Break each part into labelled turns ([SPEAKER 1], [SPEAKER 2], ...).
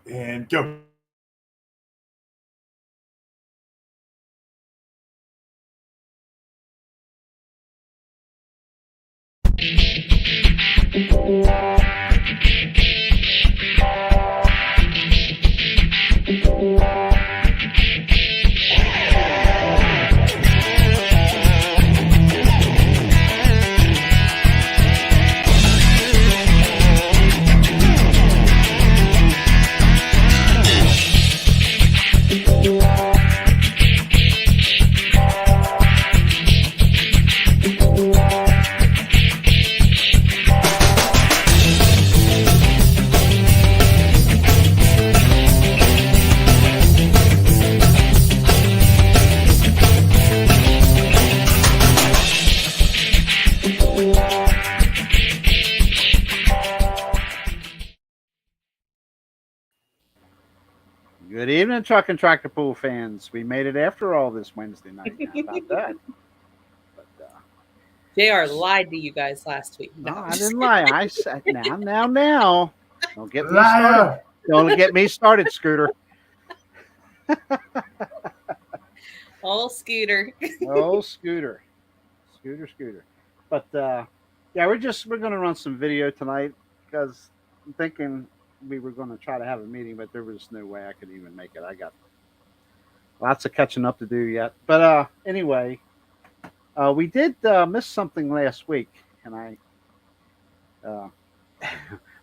[SPEAKER 1] And go.
[SPEAKER 2] Good evening, Truck and Tractor Pool fans. We made it after all this Wednesday night. How about that? But,
[SPEAKER 3] JR lied to you guys last week.
[SPEAKER 2] no, I didn't lie. I said now. Don't get me started. Don't get me started, Scooter.
[SPEAKER 3] Oh, Scooter.
[SPEAKER 2] Oh, Scooter. Scooter. But yeah, we're going to run some video tonight because I'm thinking we were going to try to have a meeting, but there was no way I could even make it. I got lots of catching up to do yet. But anyway, we did miss something last week, and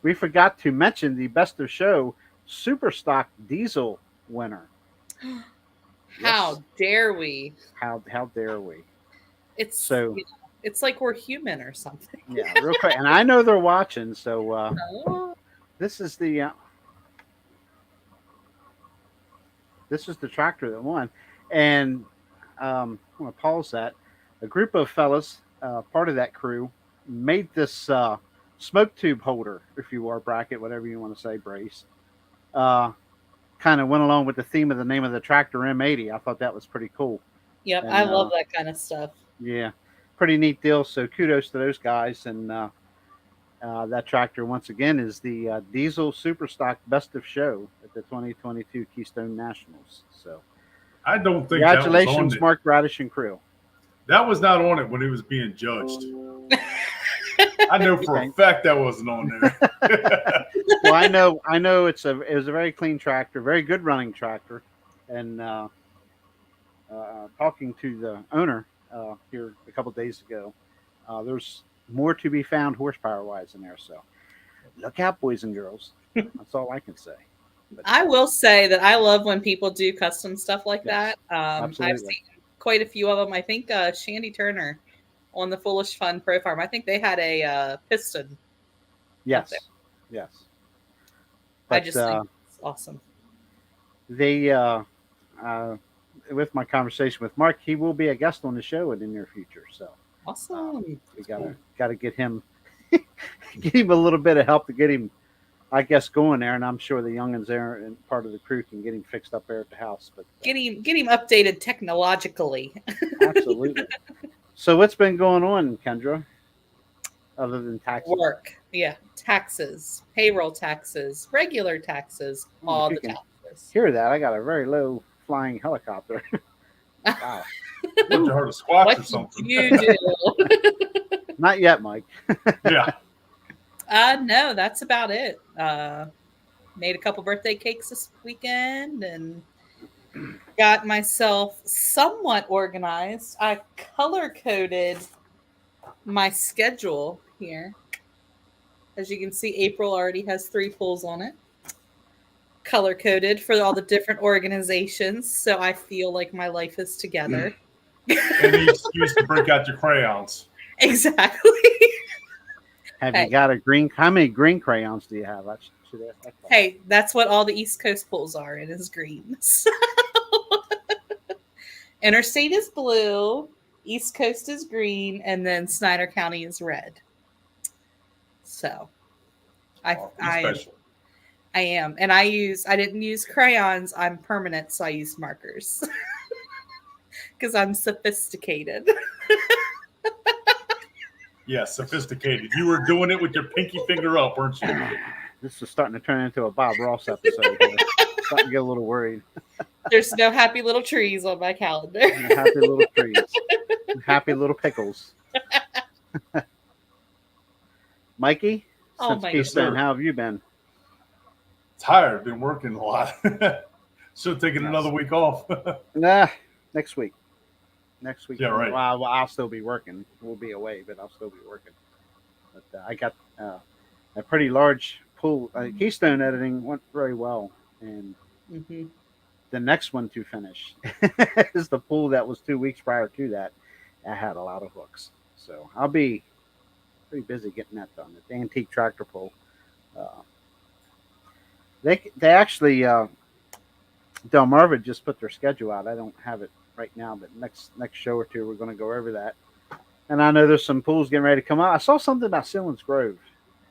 [SPEAKER 2] we forgot to mention the Best of Show Super Stock Diesel winner.
[SPEAKER 3] How dare we?
[SPEAKER 2] How dare we?
[SPEAKER 3] It's
[SPEAKER 2] so.
[SPEAKER 3] It's like we're human or something.
[SPEAKER 2] Yeah, real quick, and I know they're watching. So this is the tractor that won, and I'm going to pause that. A group of fellas, part of that crew, made this smoke tube holder, if you are bracket, whatever you want to say, brace. Kind of went along with the theme of the name of the tractor, M80. I thought that was pretty cool.
[SPEAKER 3] Yep, and, I love that kind of stuff.
[SPEAKER 2] Yeah, pretty neat deal. So kudos to those guys. And that tractor, once again, is the Diesel Super Stock Best of Show at the 2022 Keystone Nationals. So
[SPEAKER 1] I don't think
[SPEAKER 2] congratulations,
[SPEAKER 1] that was on
[SPEAKER 2] Mark Radish and crew.
[SPEAKER 1] That was not on it when it was being judged. I know for a fact that wasn't on there.
[SPEAKER 2] Well, I know it was a very clean tractor, very good running tractor, and talking to the owner here a couple of days ago, there's more to be found horsepower wise in there. So look out, boys and girls. That's all I can say.
[SPEAKER 3] But, I will say that I love when people do custom stuff like that. I've seen quite a few of them. I think Shandy Turner on the Foolish Fun Pro Farm, I think they had a piston.
[SPEAKER 2] Yes. But,
[SPEAKER 3] I just think it's awesome.
[SPEAKER 2] They, with my conversation with Mark, he will be a guest on the show in the near future. So
[SPEAKER 3] awesome.
[SPEAKER 2] We gotta get him a little bit of help to get him, I guess, going there. And I'm sure the youngins there and part of the crew can get him fixed up there at the house. But
[SPEAKER 3] get him updated technologically.
[SPEAKER 2] Absolutely. So what's been going on, Kendra? Other than taxes?
[SPEAKER 3] Work. Yeah. Taxes, payroll taxes, regular taxes, all the taxes.
[SPEAKER 2] Hear that? I got a very low flying helicopter.
[SPEAKER 1] Wow. You heard a squawk or something.
[SPEAKER 3] You do.
[SPEAKER 2] Not yet, Mike.
[SPEAKER 1] Yeah.
[SPEAKER 3] No, that's about it. Made a couple birthday cakes this weekend and got myself somewhat organized. I color-coded my schedule here. As you can see, April already has 3 pulls on it. Color-coded for all the different organizations, so I feel like my life is together.
[SPEAKER 1] Any excuse to break out your crayons.
[SPEAKER 3] Exactly.
[SPEAKER 2] Have you got a green? How many green crayons do you have?
[SPEAKER 3] Hey, that's what all the East Coast pulls are. It is green. So Interstate is blue, East Coast is green, and then Snyder County is red. So I am. And I didn't use crayons. I'm permanent, so I used markers. Because I'm sophisticated.
[SPEAKER 1] Yeah, sophisticated. You were doing it with your pinky finger up, weren't you?
[SPEAKER 2] This is starting to turn into a Bob Ross episode here. Starting to get a little worried.
[SPEAKER 3] There's no happy little trees on my calendar.
[SPEAKER 2] Happy little trees. Happy little pickles. Mikey,
[SPEAKER 3] Oh
[SPEAKER 2] since
[SPEAKER 3] my
[SPEAKER 2] Keystone,
[SPEAKER 1] goodness.
[SPEAKER 2] how have you been?
[SPEAKER 1] Tired. Been working a lot. Should have taken another week off.
[SPEAKER 2] Nah, next week. Next week.
[SPEAKER 1] Yeah, right.
[SPEAKER 2] Well, I'll still be working. We'll be away, but I'll still be working. But I got a pretty large pool. Keystone editing went very well, and
[SPEAKER 3] Mhm.
[SPEAKER 2] the next one to finish is the pool that was 2 weeks prior to that. I had a lot of hooks, so I'll be pretty busy getting that done. The antique tractor pull. They actually Delmarva just put their schedule out. I don't have it right now, but next show or two we're going to go over that. And I know there's some pools getting ready to come out. I saw something about Sealands Grove.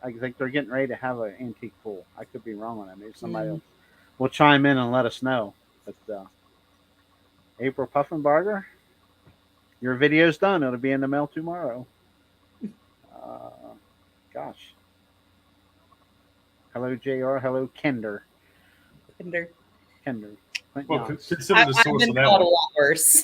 [SPEAKER 2] I think they're getting ready to have an antique pool. I could be wrong on that. Maybe somebody will chime in and let us know. But April Puffenbarger, your video's done. It'll be in the mail tomorrow. Gosh. Hello, JR. Hello, Kendra.
[SPEAKER 3] Kendra.
[SPEAKER 1] Well, consider the
[SPEAKER 3] I've
[SPEAKER 1] source
[SPEAKER 3] been
[SPEAKER 1] of that
[SPEAKER 3] called a
[SPEAKER 1] one.
[SPEAKER 3] lot worse.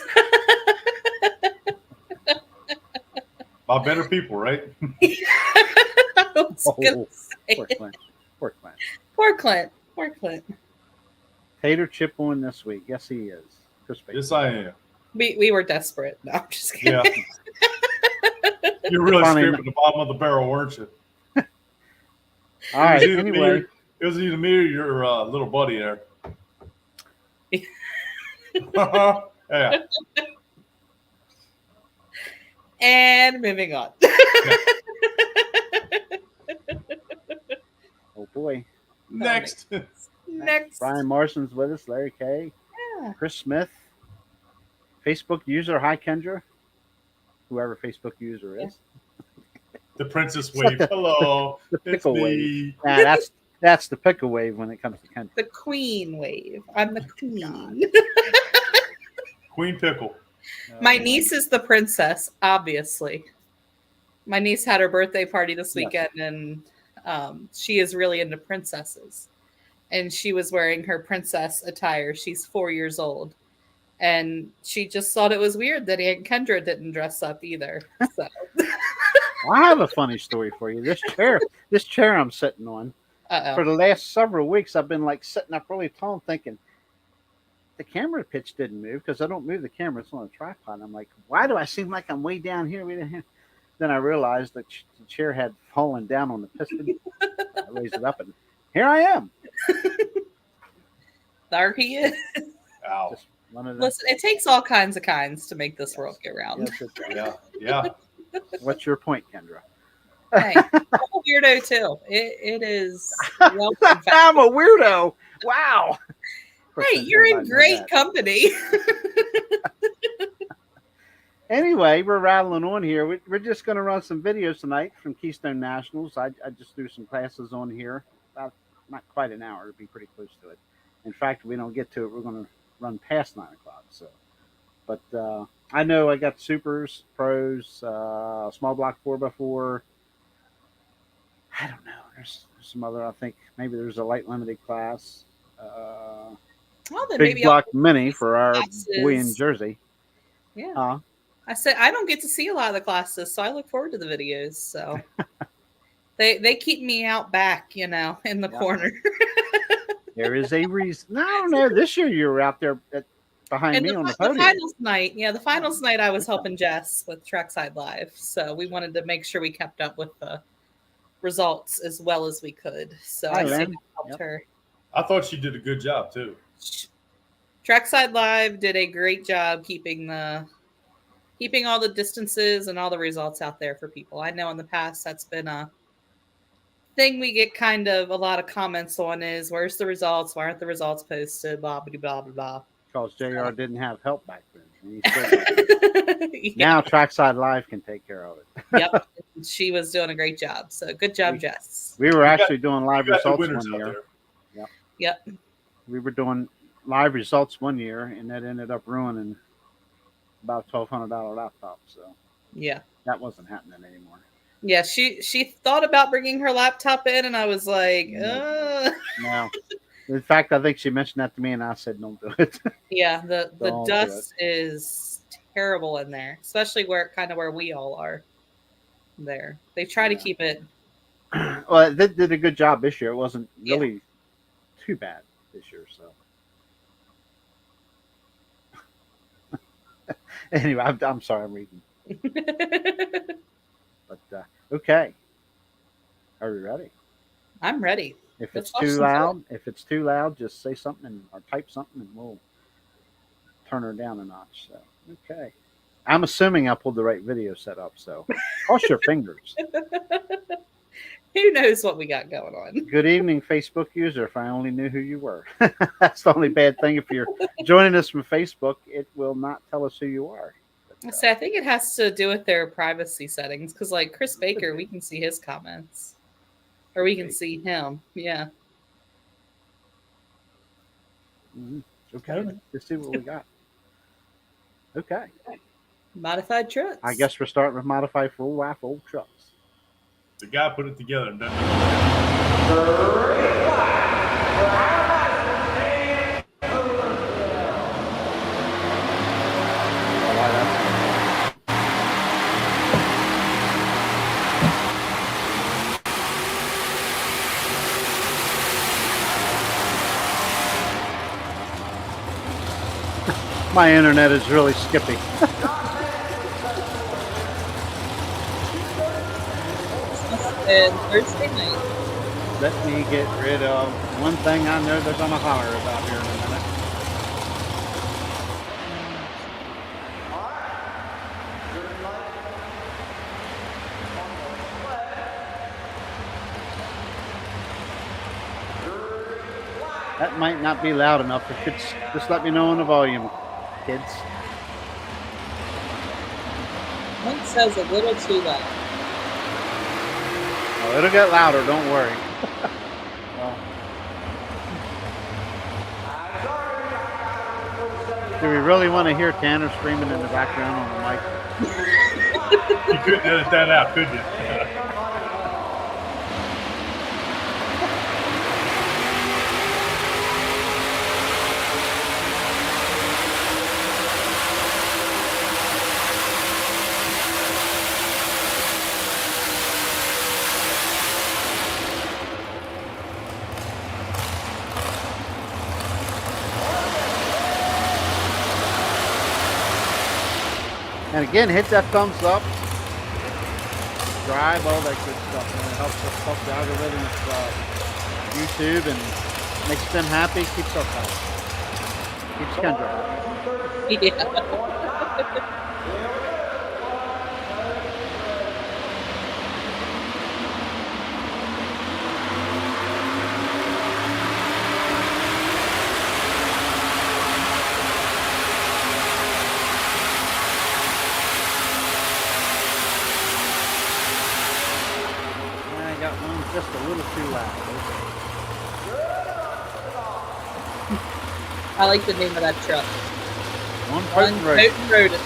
[SPEAKER 1] By better people, right?
[SPEAKER 3] I was gonna say
[SPEAKER 2] Poor
[SPEAKER 3] it.
[SPEAKER 2] Clint. Poor Clint.
[SPEAKER 3] Poor Clint. Poor Clint.
[SPEAKER 2] Tater chip on this week. Yes, he is. Crispy.
[SPEAKER 1] Yes, I am.
[SPEAKER 3] We were desperate. No, I'm just kidding.
[SPEAKER 1] Yeah. You're really
[SPEAKER 2] Funny
[SPEAKER 1] scraping the bottom of the barrel, weren't you?
[SPEAKER 2] All right.
[SPEAKER 1] It was either
[SPEAKER 2] Anyway,
[SPEAKER 1] it was either me or your little buddy there. Yeah.
[SPEAKER 3] And moving on.
[SPEAKER 2] oh boy.
[SPEAKER 1] Next.
[SPEAKER 3] Next.
[SPEAKER 2] Brian Marston's with us. Larry K.
[SPEAKER 3] Yeah.
[SPEAKER 2] Chris Smith. Facebook user. Hi, Kendra. Whoever Facebook user is.
[SPEAKER 1] The Princess Wave. Hello.
[SPEAKER 2] The
[SPEAKER 1] It's
[SPEAKER 2] pickle
[SPEAKER 1] me.
[SPEAKER 2] wave. Nah, that's the pickle wave when it comes to Kendra.
[SPEAKER 3] The Queen wave. I'm the Queen.
[SPEAKER 1] Queen Pickle.
[SPEAKER 3] My niece is the princess, obviously. My niece had her birthday party this weekend, and she is really into princesses. And she was wearing her princess attire. She's 4 years old. And she just thought it was weird that Aunt Kendra didn't dress up either. So.
[SPEAKER 2] Well, I have a funny story for you. This chair I'm sitting on, for the last several weeks, I've been like sitting up really tall thinking, the camera pitch didn't move because I don't move the camera. It's on a tripod. I'm like, why do I seem like I'm way down here? Then I realized that the chair had fallen down on the piston. I raised it up and here I am.
[SPEAKER 3] There he is.
[SPEAKER 1] Ow.
[SPEAKER 2] Just one of the,
[SPEAKER 3] Listen, it takes all kinds of kinds to make this world go round.
[SPEAKER 2] yes, it does.
[SPEAKER 1] Yeah. Yeah.
[SPEAKER 2] What's your point, Kendra?
[SPEAKER 3] Hey, I'm a weirdo too. It is. Well,
[SPEAKER 2] I'm a weirdo. Wow.
[SPEAKER 3] hey, you're in great company.
[SPEAKER 2] Anyway, we're rattling on here. We're just going to run some videos tonight from Keystone Nationals. I just threw some classes on here, about not quite an hour. It'll be pretty close to it. In fact, if we don't get to it, we're going to run past 9 o'clock. So, but I know I got supers, pros, small block 4x4. I don't know. There's some other. I think maybe there's a light limited class.
[SPEAKER 3] Well, then
[SPEAKER 2] Big
[SPEAKER 3] maybe
[SPEAKER 2] block mini for our
[SPEAKER 3] classes.
[SPEAKER 2] boy in Jersey.
[SPEAKER 3] Yeah. I said I don't get to see a lot of the classes, so I look forward to the videos. So they keep me out back, in the corner.
[SPEAKER 2] There is a reason. I don't know. This year you were out there behind
[SPEAKER 3] And
[SPEAKER 2] me
[SPEAKER 3] the,
[SPEAKER 2] on the
[SPEAKER 3] the
[SPEAKER 2] podium.
[SPEAKER 3] finals night, the finals night, I was helping Jess with Trackside Live, so we wanted to make sure we kept up with the results as well as we could. So
[SPEAKER 2] Hi,
[SPEAKER 3] I
[SPEAKER 2] Lynn.
[SPEAKER 3] helped her.
[SPEAKER 1] I thought she did a good job too.
[SPEAKER 3] Trackside Live did a great job keeping all the distances and all the results out there for people. I know in the past that's been a thing we get kind of a lot of comments on is where's the results? Why aren't the results posted? Blah blah blah blah blah.
[SPEAKER 2] Because JR didn't have help back then. And he still
[SPEAKER 3] Yeah.
[SPEAKER 2] Now Trackside Live can take care of it.
[SPEAKER 3] Yep. She was doing a great job. So good job, Jess.
[SPEAKER 2] We were actually doing live
[SPEAKER 1] You got the
[SPEAKER 2] results
[SPEAKER 1] winners
[SPEAKER 2] one
[SPEAKER 1] out
[SPEAKER 2] year.
[SPEAKER 1] there.
[SPEAKER 3] Yep.
[SPEAKER 2] We were doing live results one year, and that ended up ruining about $1,200 laptop. So
[SPEAKER 3] Yeah.
[SPEAKER 2] that wasn't happening anymore.
[SPEAKER 3] Yeah, she thought about bringing her laptop in, and I was like,
[SPEAKER 2] No. In fact, I think she mentioned that to me, and I said, "Don't do it."
[SPEAKER 3] Yeah, the
[SPEAKER 2] Don't do
[SPEAKER 3] dust is terrible in there, especially where we all are. There, they try to keep it.
[SPEAKER 2] Well, they did a good job this year. It wasn't
[SPEAKER 3] Yeah.
[SPEAKER 2] really too bad this year. So anyway, I'm sorry, I'm reading. But okay, are we ready?
[SPEAKER 3] I'm ready.
[SPEAKER 2] If
[SPEAKER 3] Let's
[SPEAKER 2] it's
[SPEAKER 3] watch
[SPEAKER 2] too
[SPEAKER 3] some
[SPEAKER 2] loud, just say something or type something, and we'll turn her down a notch. So okay, I'm assuming I pulled the right video set up. So cross your fingers.
[SPEAKER 3] Who knows what we got going on?
[SPEAKER 2] Good evening, Facebook user. If I only knew who you were. That's the only bad thing. If you're joining us from Facebook, it will not tell us who you are. But,
[SPEAKER 3] So I think it has to do with their privacy settings, because like Chris Baker, we can see his comments, or we can see him. Yeah.
[SPEAKER 2] Okay, let's see what we got. Okay.
[SPEAKER 3] Modified trucks.
[SPEAKER 2] I guess we're starting with modified full life old trucks.
[SPEAKER 1] The guy put it together.
[SPEAKER 2] My internet is really skippy.
[SPEAKER 3] And Thursday night.
[SPEAKER 2] Let me get rid of one thing I know they're going to holler about here in a minute. That might not be loud enough. If it's, just let me know on the volume, kids.
[SPEAKER 3] One says a little too loud.
[SPEAKER 2] Oh, it'll get louder. Don't worry. Do we really want to hear Tanner screaming in the background on the mic?
[SPEAKER 1] You couldn't edit that out, could you?
[SPEAKER 2] And again, hit that thumbs up, subscribe, all that good stuff. And it helps us help the algorithm of YouTube and makes them happy, keeps us happy. Keeps Kendra happy.
[SPEAKER 3] Yeah.
[SPEAKER 2] I got one just a little too loud.
[SPEAKER 3] I like the name of that truck.
[SPEAKER 2] One potent rodent.
[SPEAKER 3] Potent rodent.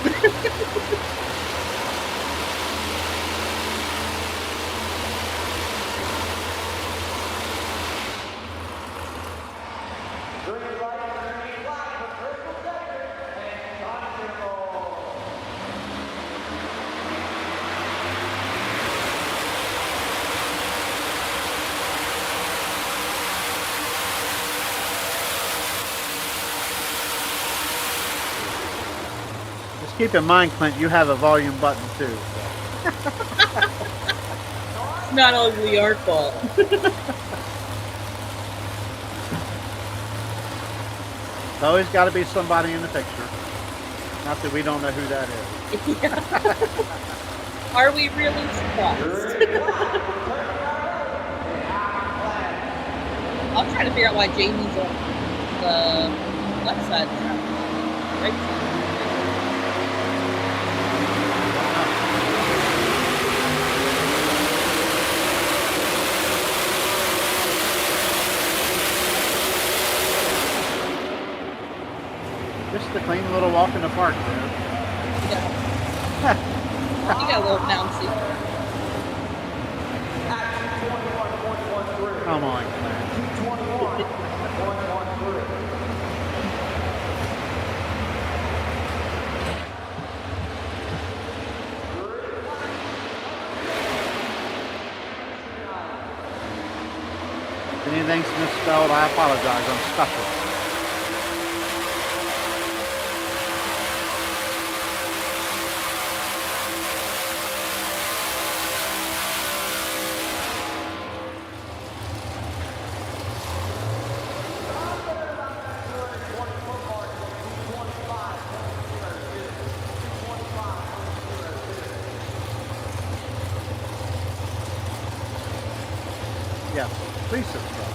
[SPEAKER 2] Just keep in mind, Clint, you have a volume button too. So.
[SPEAKER 3] Not only our fault.
[SPEAKER 2] It's always got to be somebody in the picture. Not that we don't know who that is.
[SPEAKER 3] Yeah. Are we really surprised? I'm trying to figure out why Jamie's on the left side of the track. Right side.
[SPEAKER 2] Just a clean little walk in the park, there.
[SPEAKER 3] Yeah. You got a little bouncy.
[SPEAKER 2] Come on, Clarence. If anything's misspelled, I apologize. I'm special. Yes, please subscribe.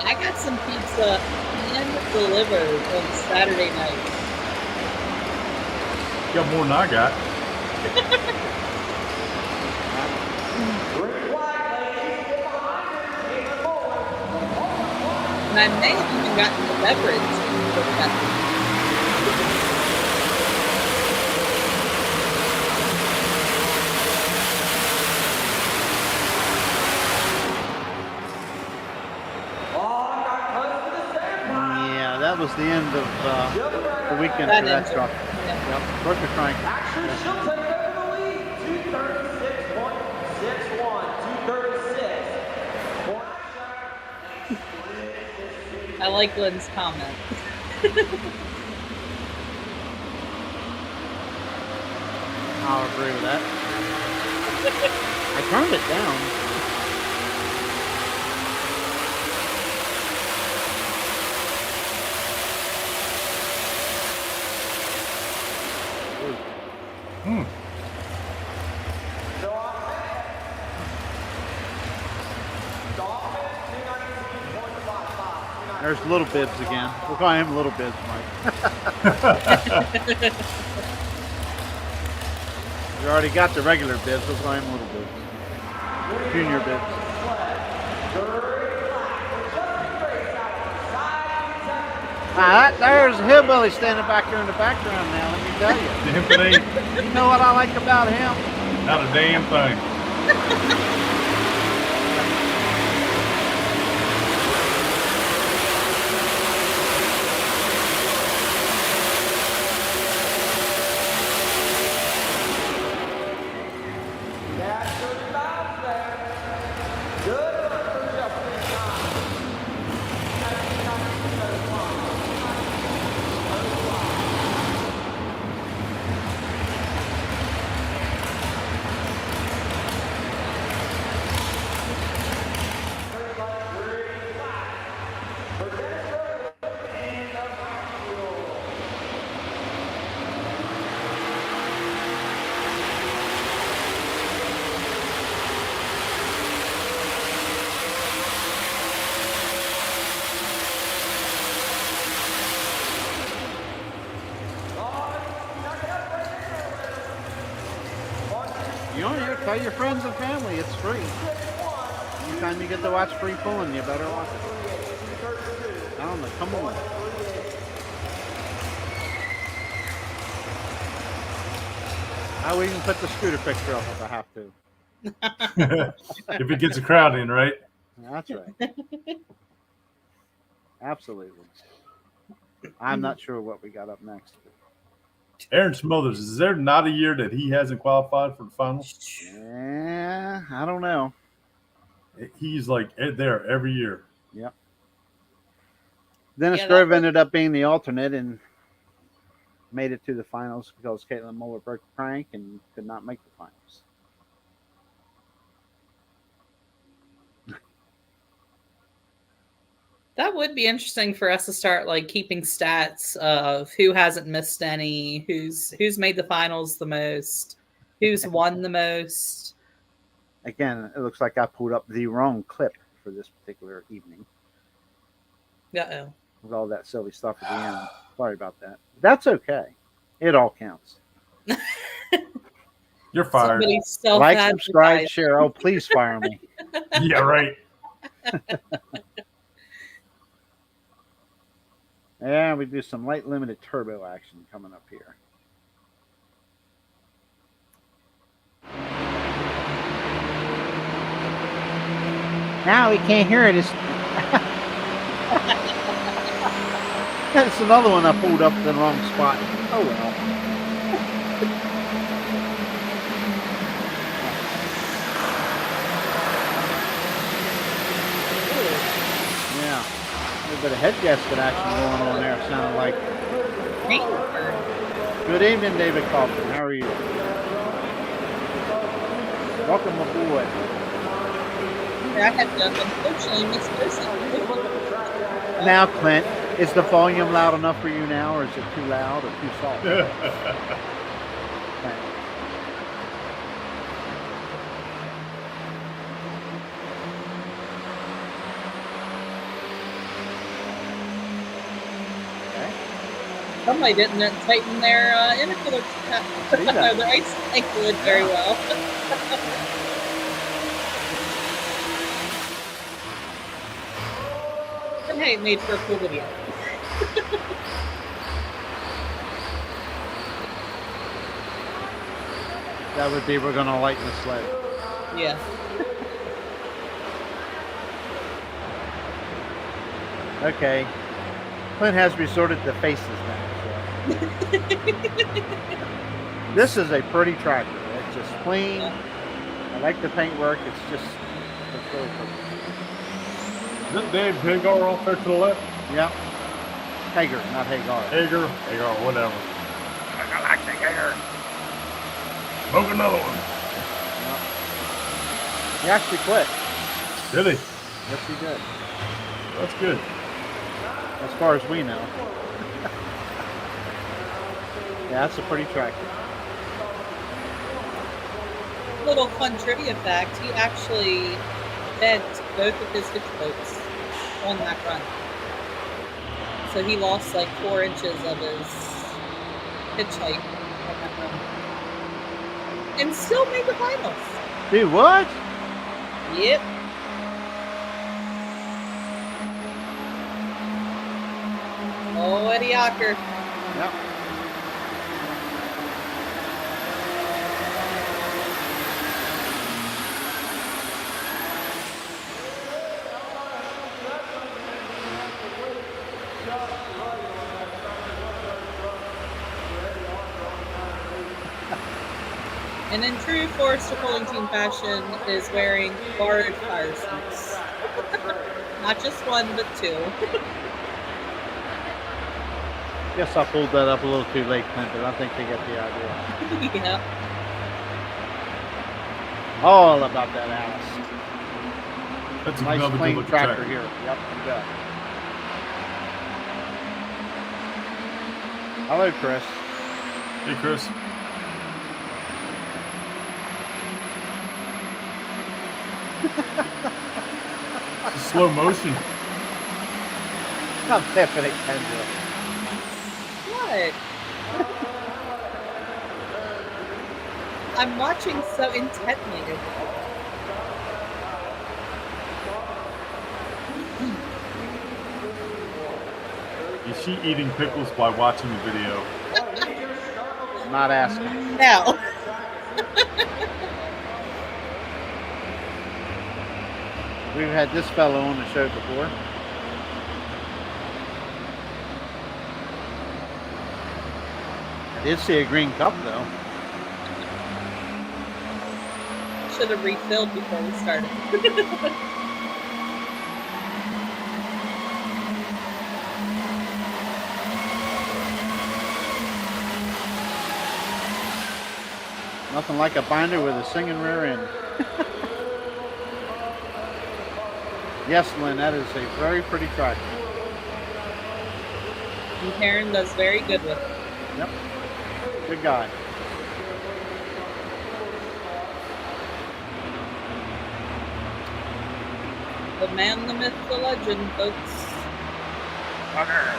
[SPEAKER 3] I got some pizza hand delivered on Saturday night.
[SPEAKER 1] You got more than I got.
[SPEAKER 3] And I may have even gotten the beverage for that.
[SPEAKER 2] Yeah, that was the end of the weekend
[SPEAKER 3] That
[SPEAKER 2] for that
[SPEAKER 3] ended.
[SPEAKER 2] truck.
[SPEAKER 3] Yeah.
[SPEAKER 2] Yep, broke the crank.
[SPEAKER 4] Actually, she'll take over the lead. 236.61. 236.
[SPEAKER 3] I like Lynn's comment.
[SPEAKER 2] I'll agree with that. I turned it down.
[SPEAKER 1] Hmm.
[SPEAKER 2] There's Little Bibs again. We'll call him Little Bibs, Mike. We already got the regular Bibs. We'll call him Little Bibs. Junior Bibs. There's a hillbilly standing back there in the background now, let me tell you.
[SPEAKER 1] Anthony,
[SPEAKER 2] You know what I like about him?
[SPEAKER 1] not a damn thing.
[SPEAKER 2] You don't hear, tell your friends and family it's free. Anytime you get to watch free pulling, you better watch it. I don't know, come on. I will even put the scooter picture up if I have to.
[SPEAKER 1] If it gets a crowd in, right?
[SPEAKER 2] That's right. Absolutely. I'm not sure what we got up next.
[SPEAKER 1] Aaron Smothers, is there not a year that he hasn't qualified for the finals?
[SPEAKER 2] Yeah, I don't know.
[SPEAKER 1] He's like there every year.
[SPEAKER 2] Yep. Dennis
[SPEAKER 3] Yeah,
[SPEAKER 2] Grove
[SPEAKER 3] that-
[SPEAKER 2] ended up being the alternate and made it to the finals because Caitlin Muller broke the prank and could not make the finals.
[SPEAKER 3] That would be interesting for us to start like keeping stats of who hasn't missed any, who's made the finals the most, who's won the most.
[SPEAKER 2] Again, it looks like I pulled up the wrong clip for this particular evening
[SPEAKER 3] Uh-oh.
[SPEAKER 2] with all that silly stuff at the end. Sorry about that. That's okay. It all counts.
[SPEAKER 1] You're fired.
[SPEAKER 3] Somebody
[SPEAKER 2] Like, subscribe, share. Oh, please fire me.
[SPEAKER 1] Yeah, right.
[SPEAKER 2] Yeah, we do some light limited turbo action coming up here. Now he can't hear it. It's another one I pulled up in the wrong spot. Oh well. Yeah. A little bit of head gasket action going on there, it sounded like. Good evening, David Kaufman. How are you? Welcome aboard.
[SPEAKER 3] I had to unfortunately miss this.
[SPEAKER 2] Now, Clint, is the volume loud enough for you now, or is it too loud or too soft? Clint.
[SPEAKER 3] Somebody didn't tighten their intercooler cap. Their ice tank fluid very well. And hey, it made for a cool video.
[SPEAKER 2] That would be we're going to lighten the sled.
[SPEAKER 3] Yeah.
[SPEAKER 2] Okay. Clint has resorted to faces now. So. This is a pretty tractor. It's just clean. I like the paintwork. It's really pretty.
[SPEAKER 1] Is it Dave Hagar off there to the left?
[SPEAKER 2] Yeah. Hager, not Hagar.
[SPEAKER 1] Hagar, whatever. I like the Hagar. Smoke another one.
[SPEAKER 2] He actually quit.
[SPEAKER 1] Did he?
[SPEAKER 2] Yes, he did.
[SPEAKER 1] That's good.
[SPEAKER 2] As far as we know. Yeah, that's a pretty tractor.
[SPEAKER 3] Little fun trivia fact, he actually bent both of his hitch bolts on that run. So he lost like 4 inches of his hitch height on that run. And still made the finals.
[SPEAKER 2] Dude, what?
[SPEAKER 3] Yep. Oh, Eddie Ocker.
[SPEAKER 2] Yep.
[SPEAKER 3] And in true Forrester Pulling Team fashion, is wearing borrowed fire suits. Not just one, but 2.
[SPEAKER 2] Guess I pulled that up a little too late, Clint, but I think they get the idea.
[SPEAKER 3] Yeah.
[SPEAKER 2] All about that Alice.
[SPEAKER 1] That's
[SPEAKER 2] Nice
[SPEAKER 1] another
[SPEAKER 2] clean
[SPEAKER 1] good
[SPEAKER 2] tractor here. Yep, you bet. Hello, Chris.
[SPEAKER 1] Hey, Chris. It's slow motion.
[SPEAKER 2] I'm definitely Kendra.
[SPEAKER 3] What? I'm watching so intently.
[SPEAKER 1] Is she eating pickles by watching the video?
[SPEAKER 2] Not asking.
[SPEAKER 3] No.
[SPEAKER 2] We've had this fellow on the show before. I did see a green cup, though.
[SPEAKER 3] Should have refilled before we started.
[SPEAKER 2] Nothing like a binder with a singing rear end. Yes, Lynn, that is a very pretty tractor.
[SPEAKER 3] And Karen does very good with it.
[SPEAKER 2] Yep. Good guy.
[SPEAKER 3] The man, the myth, the legend, folks.
[SPEAKER 2] Okay.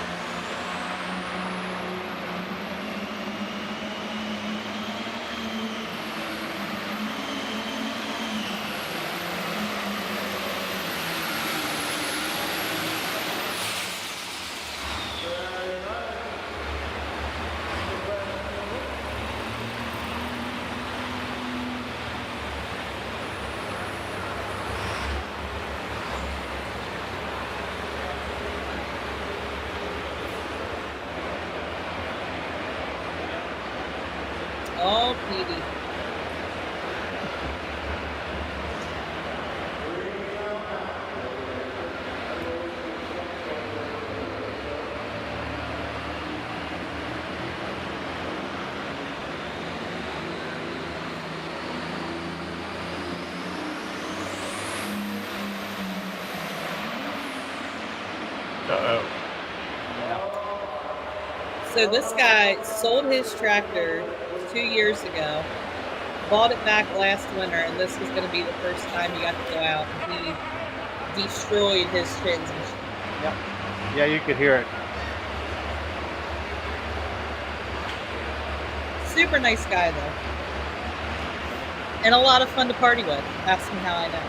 [SPEAKER 1] Uh-oh.
[SPEAKER 3] So this guy sold his tractor 2 years ago, bought it back last winter, and this was going to be the first time he got to go out. He destroyed his transmission.
[SPEAKER 2] Yep. Yeah, you could hear it.
[SPEAKER 3] Super nice guy, though. And a lot of fun to party with. Ask me how I know.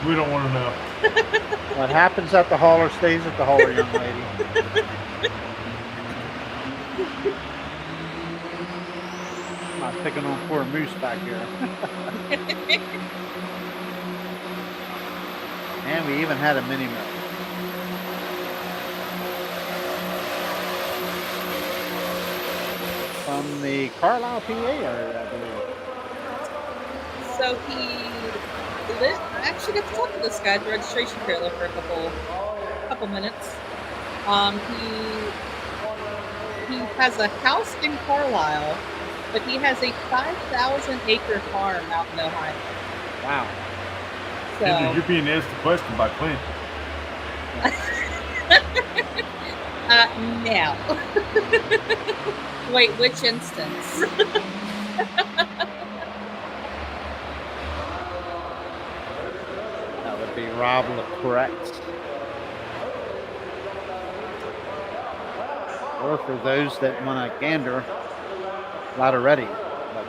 [SPEAKER 1] We don't want to know.
[SPEAKER 2] What happens at the hauler stays at the hauler, young lady. I'm not picking on poor Moose back here. And we even had a mini mill. From the Carlisle, PA area, I believe.
[SPEAKER 3] So he lit. I actually got to talk to this guy at the registration trailer for a couple minutes. He has a house in Carlisle, but he has a 5,000-acre farm out in Ohio.
[SPEAKER 2] Wow.
[SPEAKER 3] So
[SPEAKER 1] You're being asked the question by Clint.
[SPEAKER 3] no. Wait, which instance?
[SPEAKER 2] That would be Rob LaCorette. Or for those that want to gander, Lotteretti. But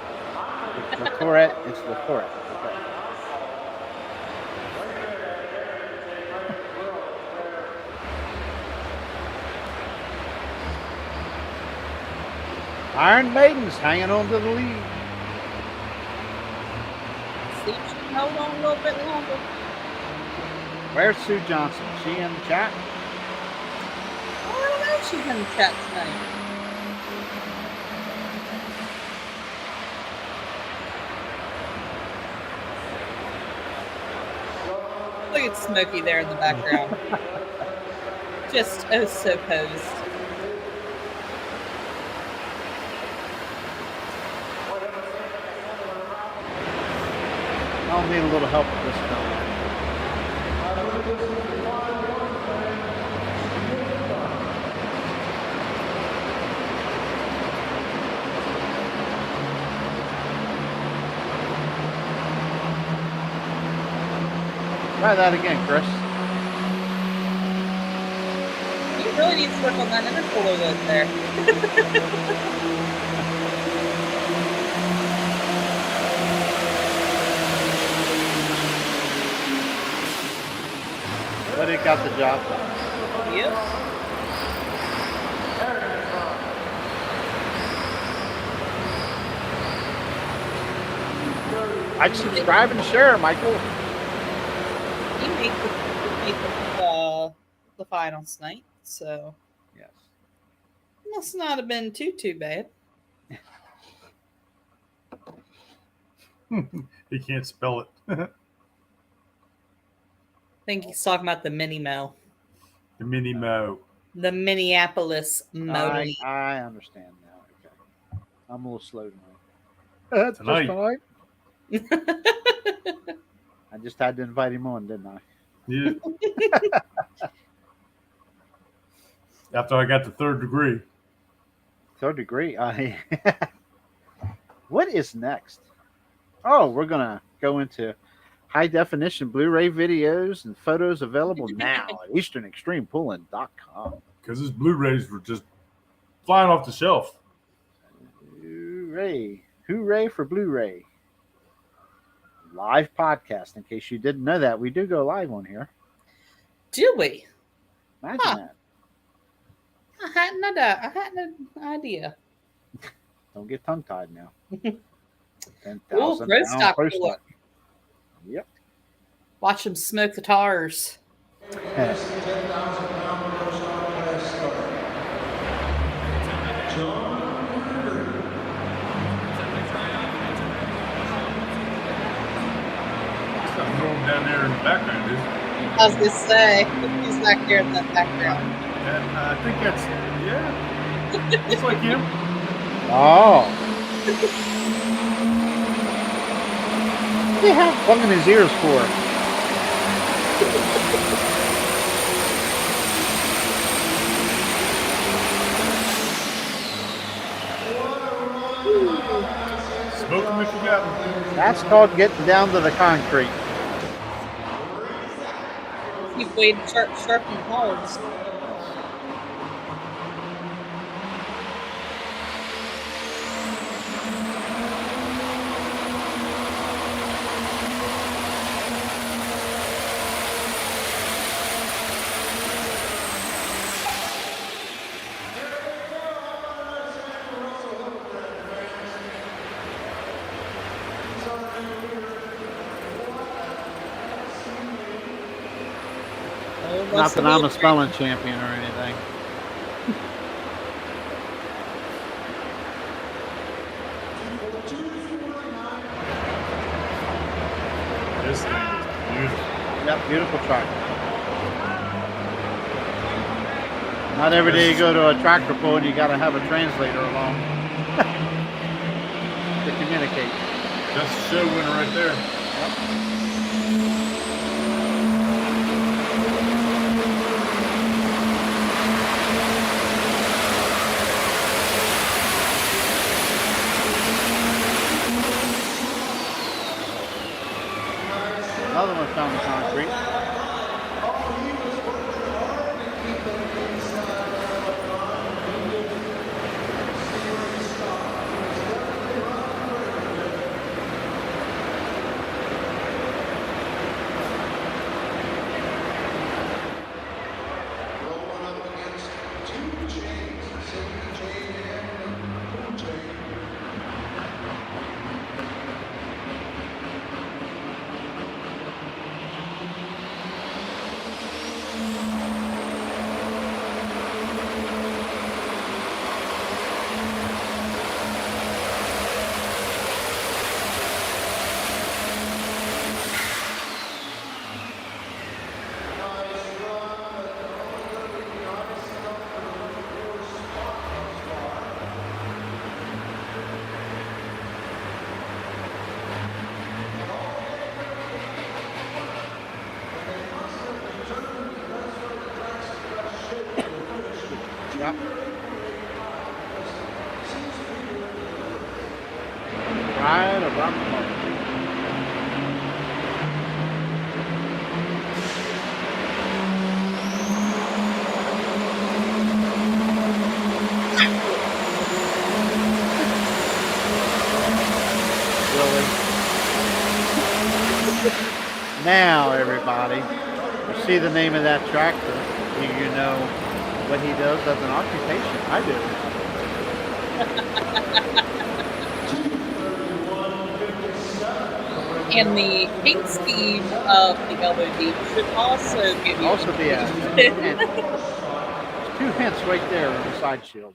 [SPEAKER 2] it's LaCorette, it's LaCorette. Okay. Iron Maiden's hanging on to the lead.
[SPEAKER 3] See if she can hold on a little bit longer.
[SPEAKER 2] Where's Sue Johnson? She in the chat?
[SPEAKER 3] I don't know if she's in the chat tonight. Look at Smokey there in the background. Just oh so posed.
[SPEAKER 2] I'll need a little help with this film. Try that again, Chris.
[SPEAKER 3] You really need to work on that intercooler load there.
[SPEAKER 2] But it got the job done.
[SPEAKER 3] Yep.
[SPEAKER 2] I'd subscribe and share, Michael.
[SPEAKER 3] He made the finals tonight, so
[SPEAKER 2] Yes.
[SPEAKER 3] must not have been too bad.
[SPEAKER 1] He can't spell it.
[SPEAKER 3] I think he's talking about the mini mo,
[SPEAKER 1] The mini mo.
[SPEAKER 3] the Minneapolis motor.
[SPEAKER 2] I understand now. Okay. I'm a little slow tonight.
[SPEAKER 1] Tonight.
[SPEAKER 2] I just had to invite him on, didn't I?
[SPEAKER 1] Yeah. After I got the 3rd degree.
[SPEAKER 2] Third degree. What is next? Oh, we're going to go into high definition Blu-ray videos and photos available now at easternextremepulling.com.
[SPEAKER 1] Because his Blu-rays were just flying off the shelf.
[SPEAKER 2] Hooray. Hooray for Blu-ray. Live podcast. In case you didn't know that, we do go live on here.
[SPEAKER 3] Do we?
[SPEAKER 2] Imagine that.
[SPEAKER 3] I hadn't an idea.
[SPEAKER 2] Don't get tongue-tied now.
[SPEAKER 3] Ooh,
[SPEAKER 2] 10,000
[SPEAKER 3] pro
[SPEAKER 2] pound
[SPEAKER 3] stock.
[SPEAKER 2] pro stock. Yep.
[SPEAKER 3] Watch them smoke the tars.
[SPEAKER 1] Something going down there in the background, is
[SPEAKER 3] I was going to say, he's back there in that background.
[SPEAKER 1] I think that's, yeah. Looks like him.
[SPEAKER 2] Oh. What do you have plugging his ears for? That's called getting down to the concrete.
[SPEAKER 3] Keep waiting, sharpen knives.
[SPEAKER 2] Not that I'm a spelling champion or anything.
[SPEAKER 1] This thing is beautiful.
[SPEAKER 2] Yep, beautiful tractor. Not every day you go to a tractor pull and you got to have a translator along to communicate.
[SPEAKER 1] That's the show winner right there.
[SPEAKER 2] Another one found the concrete. Yep. Right about the mark. Really? Now, everybody, you see the name of that tractor. Do you know what he does as an occupation? I do.
[SPEAKER 3] And the paint scheme of the LOD should also give you
[SPEAKER 2] Also be a hint. 2 hints right there on the side shield.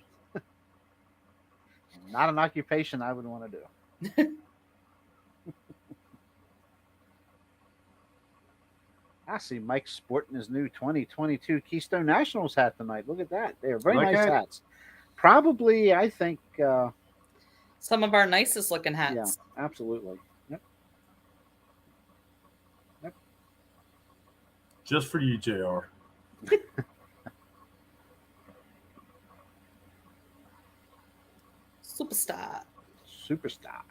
[SPEAKER 2] Not an occupation I would want to do. I see Mike sporting his new 2022 Keystone Nationals hat tonight. Look at that. They're very
[SPEAKER 1] Like
[SPEAKER 2] nice
[SPEAKER 1] that?
[SPEAKER 2] hats. Probably, I think,
[SPEAKER 3] some of our nicest looking hats.
[SPEAKER 2] yeah, absolutely. Yep.
[SPEAKER 1] Just for you, JR.
[SPEAKER 3] Superstar.
[SPEAKER 2] Superstar.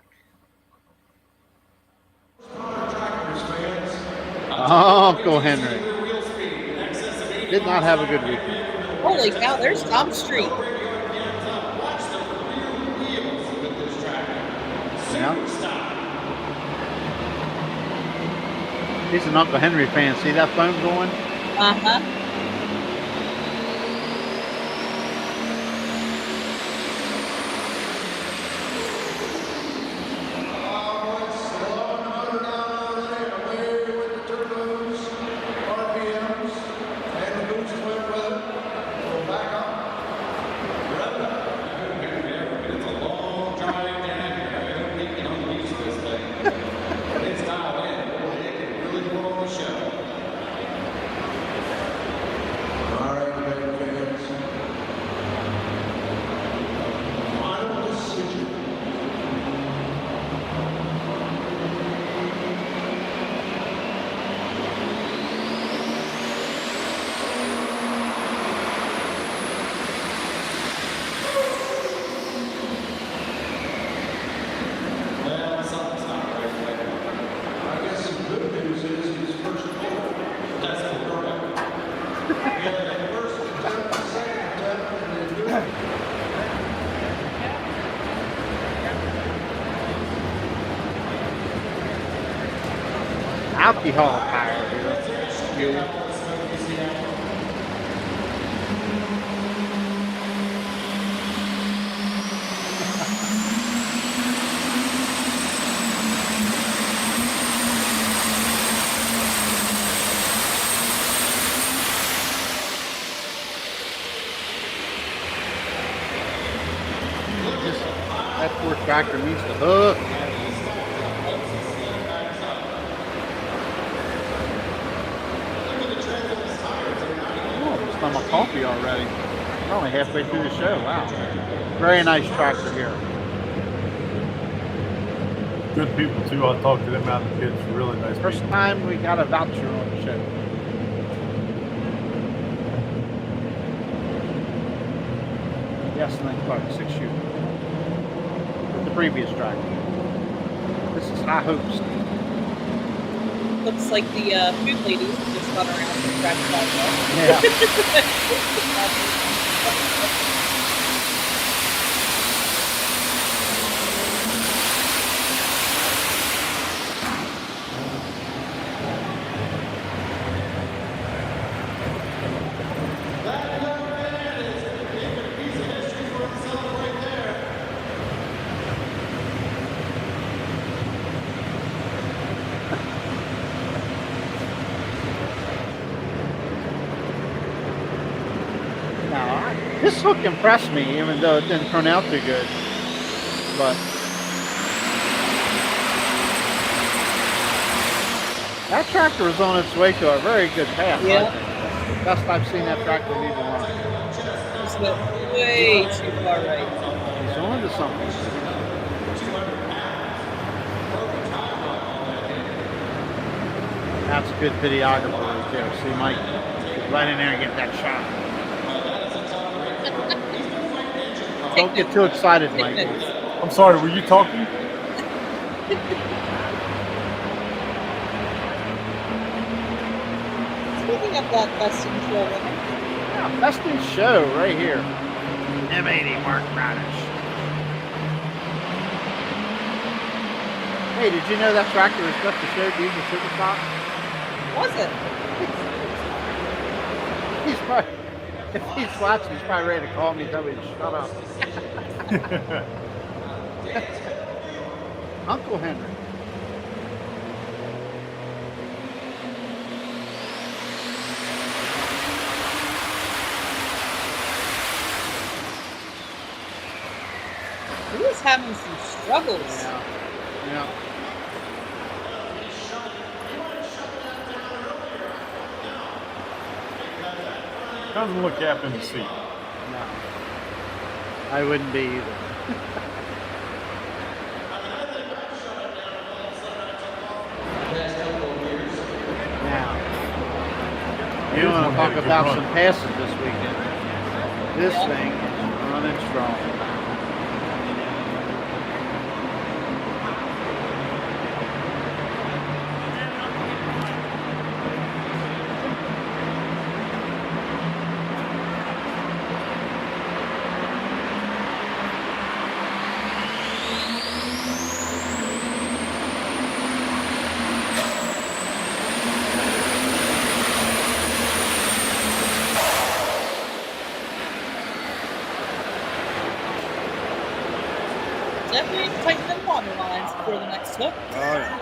[SPEAKER 2] Uncle Henry did not have a good weekend.
[SPEAKER 3] Holy cow, there's Tom Street.
[SPEAKER 2] Yeah. He's an Uncle Henry fan. See that phone going?
[SPEAKER 3] Uh-huh.
[SPEAKER 2] Rocky Hall tire here. Fuel. That poor tractor needs to hook. Oh, it's done my coffee already. We're only halfway through the show. Wow. Very nice tractor here.
[SPEAKER 1] Good people too. I talked to them out in the pits. Really nice
[SPEAKER 2] First
[SPEAKER 1] people.
[SPEAKER 2] time we got a voucher on the show. Yes, 95, 6-shooter. With the previous tractor. This is High Hopes.
[SPEAKER 3] Looks like the food ladies just spun around and scratched that
[SPEAKER 2] Yeah. This hook impressed me, even though it didn't turn out too good. But that tractor is on its way to a very good path.
[SPEAKER 3] Yeah.
[SPEAKER 2] I think. That's the best I've seen that tractor even run.
[SPEAKER 3] Just went way too far right.
[SPEAKER 2] He's on to something. That's a good videographer right there. See, Mike, get right in there and get that shot. Don't get too excited, Mike.
[SPEAKER 1] I'm sorry, were you talking?
[SPEAKER 3] Speaking of that best in show,
[SPEAKER 2] Yeah, best in show right here. M80 Mark Radish. Hey, did you know that tractor is best to show diesel super stock?
[SPEAKER 3] was it?
[SPEAKER 2] He's probably, if he's watching, he's probably ready to call me and tell me to shut up. Uncle Henry.
[SPEAKER 3] He was having some struggles.
[SPEAKER 2] Yeah.
[SPEAKER 1] Doesn't look happy in the seat.
[SPEAKER 2] No. I wouldn't be either. Now, you want to talk about some passes this weekend. This thing is running strong.
[SPEAKER 3] Definitely tighten them water lines before the next hook.
[SPEAKER 2] Oh, yeah.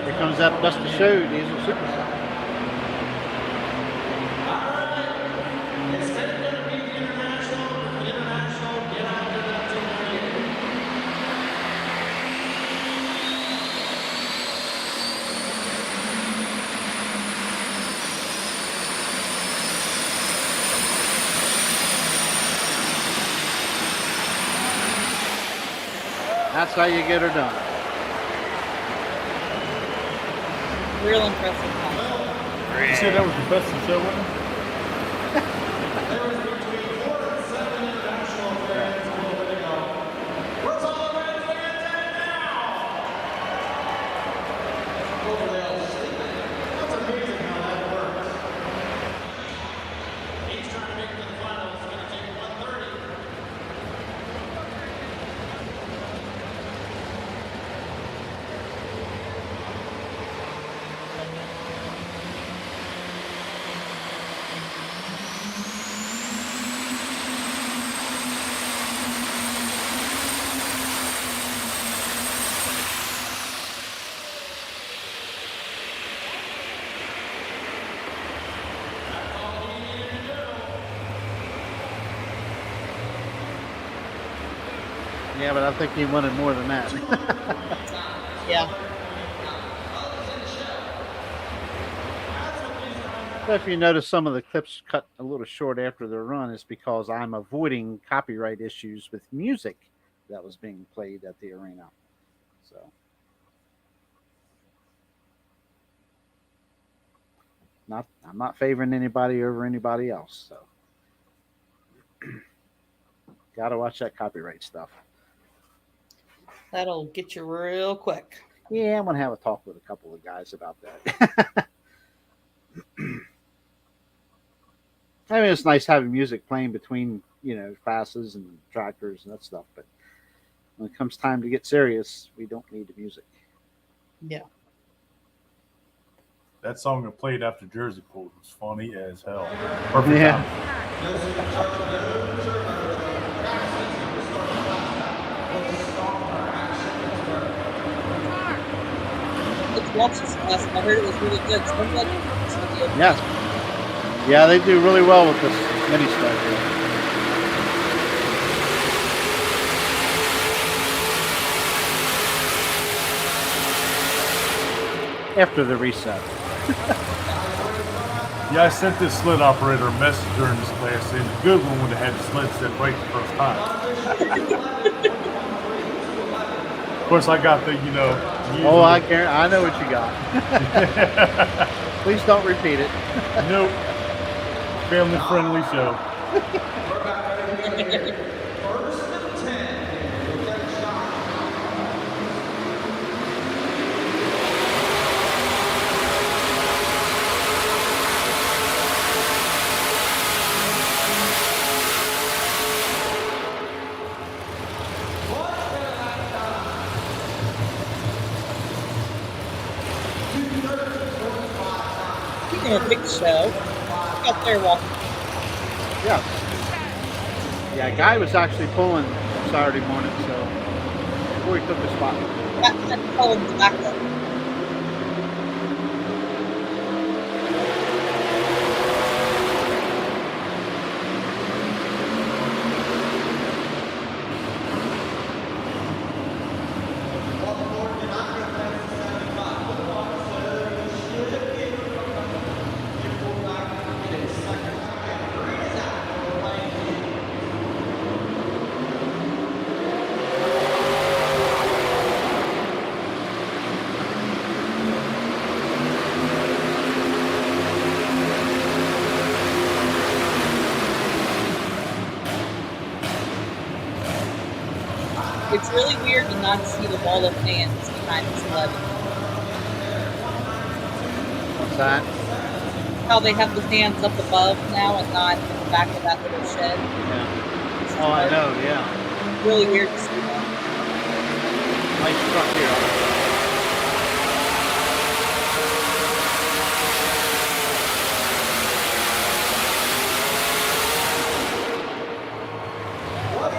[SPEAKER 2] Here comes that best to show diesel superstar. That's how you get her done.
[SPEAKER 3] Real impressive.
[SPEAKER 1] You said that was the best of the show, wasn't it?
[SPEAKER 2] Yeah, but I think he wanted more than that.
[SPEAKER 3] Yeah.
[SPEAKER 2] So if you notice some of the clips cut a little short after their run, it's because I'm avoiding copyright issues with music that was being played at the arena. So I'm not favoring anybody over anybody else. So gotta watch that copyright stuff.
[SPEAKER 3] That'll get you real quick.
[SPEAKER 2] Yeah, I'm gonna have a talk with a couple of guys about that. I mean, it's nice having music playing between, classes and tractors and that stuff. But when it comes time to get serious, we don't need the music.
[SPEAKER 3] Yeah.
[SPEAKER 1] That song that played after Jersey Pool was funny as hell. Perfect
[SPEAKER 2] Yeah.
[SPEAKER 3] Let's watch this class. I heard it was really good. So I'm like,
[SPEAKER 2] Yes. Yeah, they do really well with this mini stuff here. After the reset.
[SPEAKER 1] Yeah, I sent this sled operator a message during this class saying the good one would have had the sled set right the first time. Of course, I got the,
[SPEAKER 2] Oh, I know what you got. Please don't repeat it.
[SPEAKER 1] Nope. Family-friendly show.
[SPEAKER 3] Speaking of a big show, out there walking.
[SPEAKER 2] Yeah. Yeah, a guy was actually pulling Saturday morning, so before he took the spot.
[SPEAKER 3] That pulling the back up. It's really weird to not see the wall of fans behind the sled.
[SPEAKER 2] What's that?
[SPEAKER 3] How they have the fans up above now and not in the back of that little shed.
[SPEAKER 2] Yeah. Oh, I know, yeah.
[SPEAKER 3] Really weird to see that.
[SPEAKER 2] Nice truck here.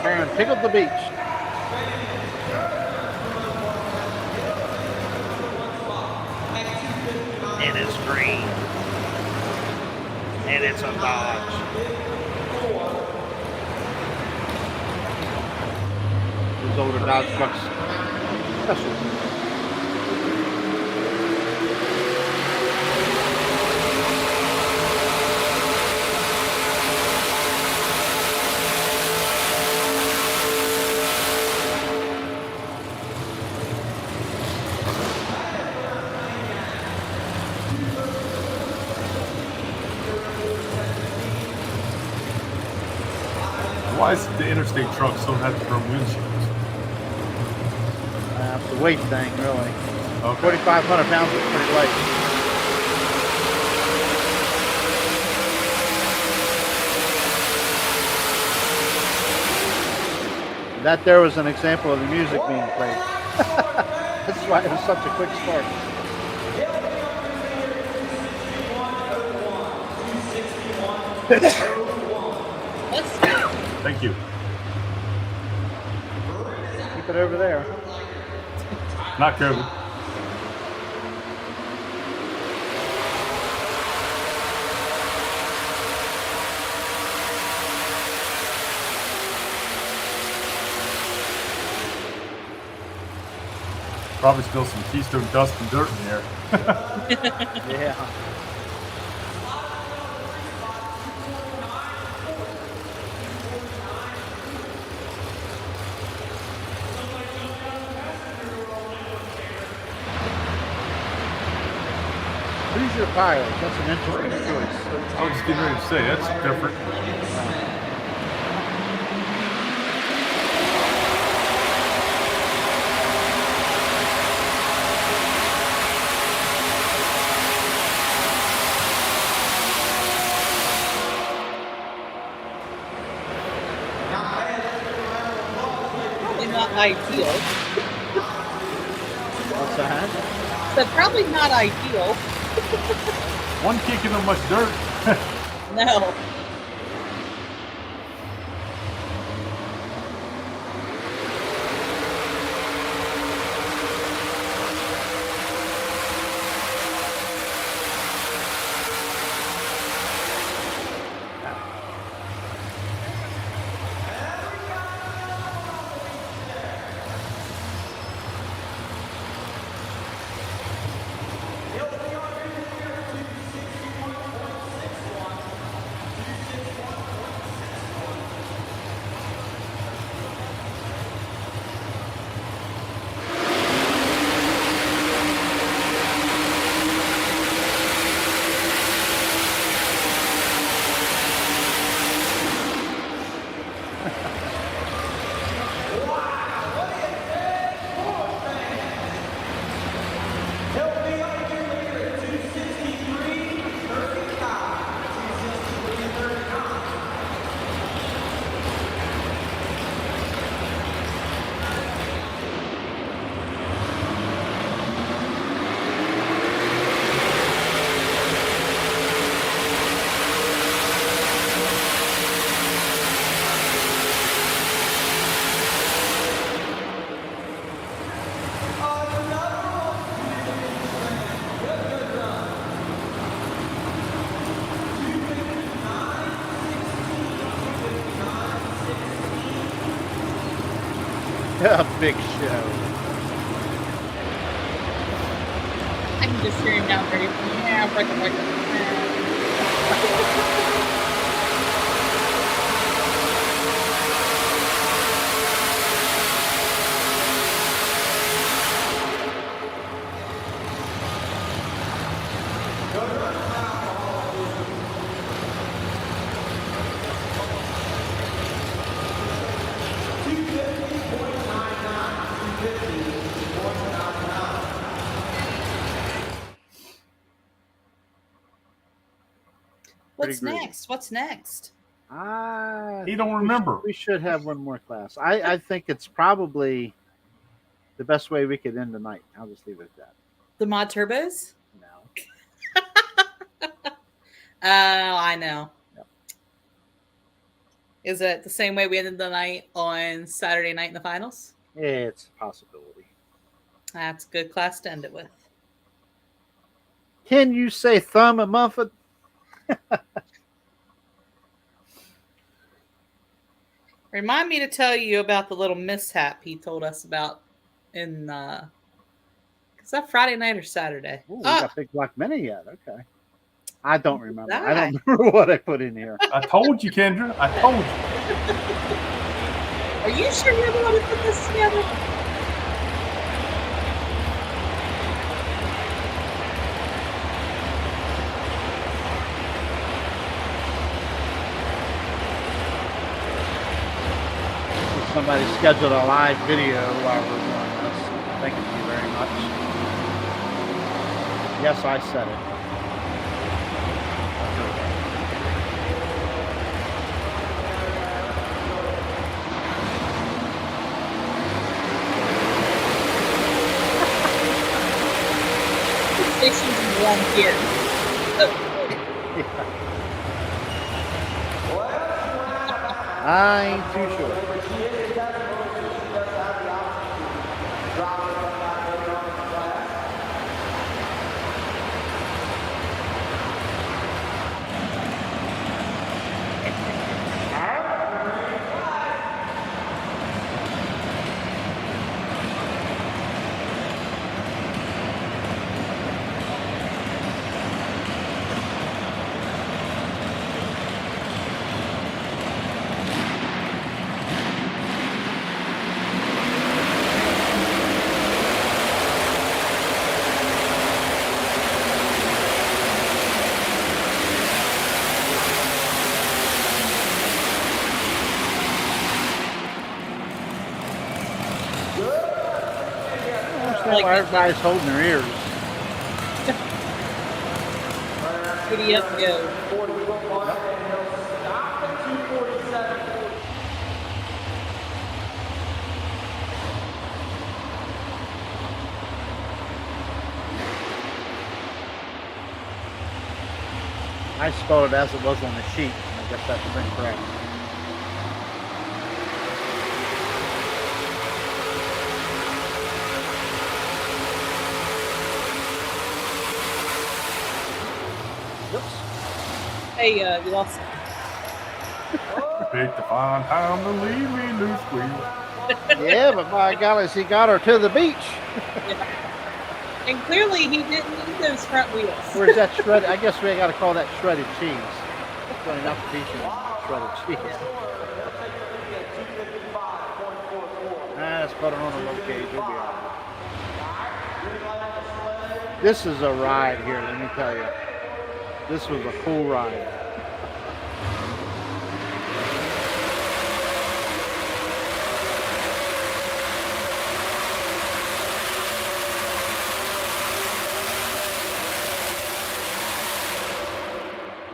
[SPEAKER 2] And pick up the beach.
[SPEAKER 5] And it's green. And it's a Dodge.
[SPEAKER 2] Those older Dodge trucks. Special.
[SPEAKER 1] interstate trucks don't have to run windshields.
[SPEAKER 2] It's a weight thing, really.
[SPEAKER 1] Okay.
[SPEAKER 2] 4,500 pounds is pretty light. That there was an example of the music being played. That's why it was such a quick start.
[SPEAKER 1] Thank you.
[SPEAKER 2] Keep it over there.
[SPEAKER 1] Not COVID. Probably still some Keystone dust and dirt in here.
[SPEAKER 2] Yeah. Who's your pilot? That's an interesting choice.
[SPEAKER 1] I was just getting ready to say, that's different.
[SPEAKER 3] Probably not ideal.
[SPEAKER 2] What's that?
[SPEAKER 3] So probably not ideal.
[SPEAKER 1] One kicking on much dirt.
[SPEAKER 3] No.
[SPEAKER 2] A big show.
[SPEAKER 3] I can just hear him down there. Yeah, break. What's next? What's next?
[SPEAKER 1] He don't remember.
[SPEAKER 2] We should have one more class. I think it's probably the best way we could end the night. I'll just leave it at that.
[SPEAKER 3] The mod turbos?
[SPEAKER 2] No.
[SPEAKER 3] Oh, I know.
[SPEAKER 2] Yep.
[SPEAKER 3] Is it the same way we ended the night on Saturday night in the finals?
[SPEAKER 2] It's a possibility.
[SPEAKER 3] That's a good class to end it with.
[SPEAKER 2] Can you say thumb and muffin?
[SPEAKER 3] Remind me to tell you about the little mishap he told us about in is that Friday night or Saturday?
[SPEAKER 2] Ooh, we got Big Black Mini yet. Okay. I don't remember.
[SPEAKER 3] That.
[SPEAKER 2] I don't remember what I put in here.
[SPEAKER 1] I told you, Kendra. I told you.
[SPEAKER 3] Are you sure you're the one who put this together?
[SPEAKER 2] somebody scheduled a live video while we're doing this. Thank you very much. Yes, I said it.
[SPEAKER 3] Station's warm here.
[SPEAKER 2] I ain't too sure.
[SPEAKER 3] Like
[SPEAKER 2] Why everybody's holding their ears.
[SPEAKER 3] giddy up go.
[SPEAKER 2] I spelled it as it was on the sheet. I guess that's incorrect.
[SPEAKER 3] Hey, you lost.
[SPEAKER 1] Pick the fine time to leave me loose, squeeze.
[SPEAKER 2] Yeah, but by golly, he got her to the beach.
[SPEAKER 3] And clearly he didn't need those front wheels.
[SPEAKER 2] Where's that shredded? I guess we got to call that shredded cheese. Funny enough, the beach is shredded cheese. Let's put it on a low gauge. We'll be all right. This is a ride here, let me tell you. This was a cool ride.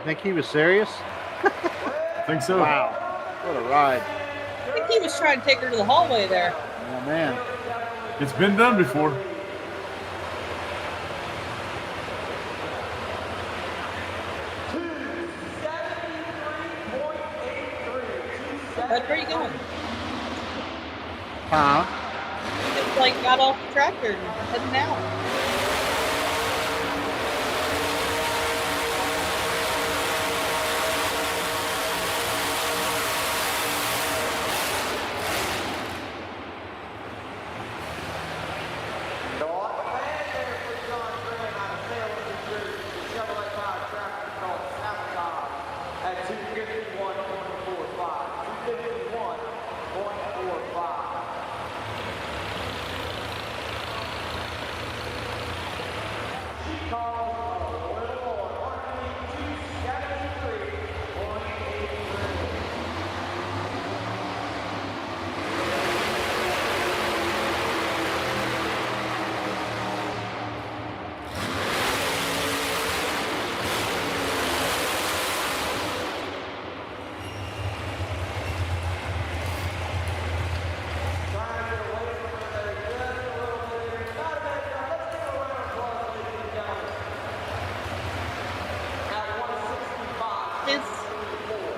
[SPEAKER 2] Think he was serious?
[SPEAKER 1] I think so.
[SPEAKER 2] Wow, what a ride.
[SPEAKER 3] I think he was trying to take her to the hallway there.
[SPEAKER 2] Oh, man.
[SPEAKER 1] It's been done before.
[SPEAKER 3] Bud, where are you going?
[SPEAKER 2] Huh?
[SPEAKER 3] It's like got off the tractor and heading out. Is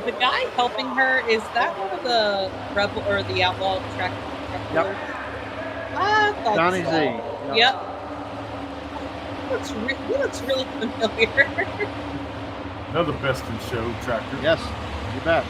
[SPEAKER 3] the guy helping her? Is that one of the rebel or the outlaw track?
[SPEAKER 2] Yep.
[SPEAKER 3] I thought
[SPEAKER 2] Johnny
[SPEAKER 3] so.
[SPEAKER 2] Z.
[SPEAKER 3] Yep. He looks really familiar.
[SPEAKER 1] Another best in show tractor.
[SPEAKER 2] Yes, you bet.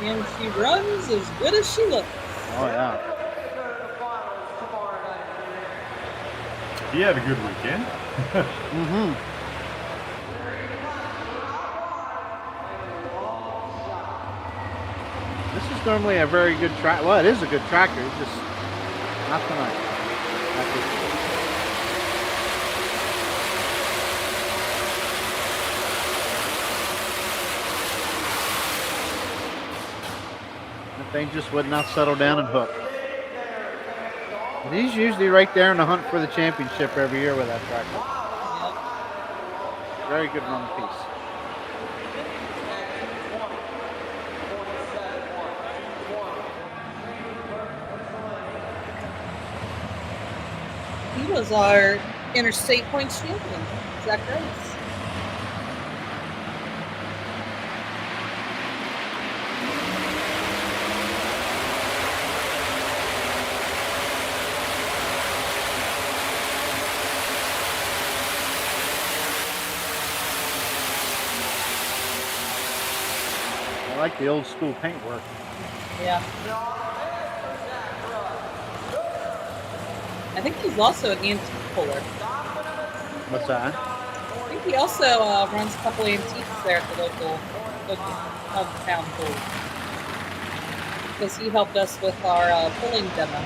[SPEAKER 3] And she runs as good as she looks.
[SPEAKER 2] Oh, yeah.
[SPEAKER 1] He had a good weekend.
[SPEAKER 2] Mm-hmm. This is normally a very good track. Well, it is a good tractor. It's just not tonight. Not this year. That thing just would not settle down and hook. And he's usually right there in the hunt for the championship every year with that tractor. Very good run piece.
[SPEAKER 3] He was our interstate points champion, Zach Rice.
[SPEAKER 2] I like the old school paintwork.
[SPEAKER 3] Yeah. I think he's also an antique puller.
[SPEAKER 2] What's that?
[SPEAKER 3] I think he also runs a couple antiques there at the local town pool. Because he helped us with our pulling demo.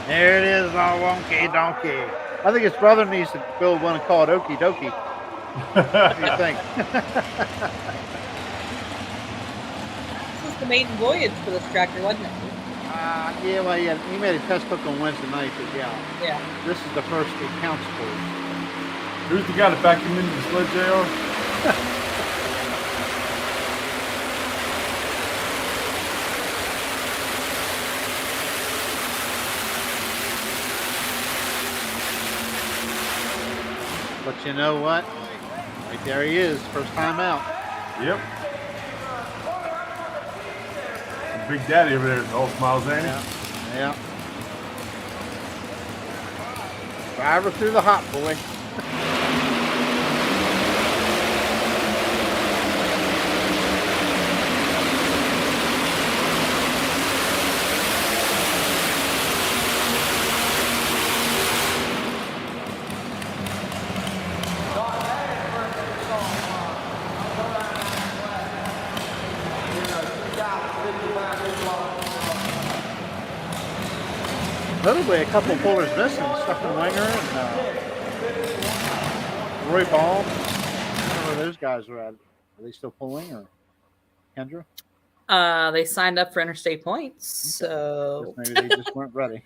[SPEAKER 2] There it is, all wonky donkey. I think his brother needs to build one and call it Okie Dokie. What do you think?
[SPEAKER 3] This is the maiden voyage for this tractor, wasn't it?
[SPEAKER 2] Yeah, well, yeah, he made a test hook on Wednesday night, but yeah,
[SPEAKER 3] Yeah.
[SPEAKER 2] this is the first it counts for.
[SPEAKER 1] Who's the guy that backed him into the sled, JR?
[SPEAKER 2] But you know what? Right there he is, first time out.
[SPEAKER 1] Yep. Big Daddy over there is all smiles, ain't he?
[SPEAKER 2] Yeah. Driver through the hot, boy. Notably, a couple of pullers missing. Stephen Wenger and Roy Baum. I don't know where those guys are at. Are they still pulling, or Kendra?
[SPEAKER 3] They signed up for interstate points, so
[SPEAKER 2] Maybe they just weren't ready.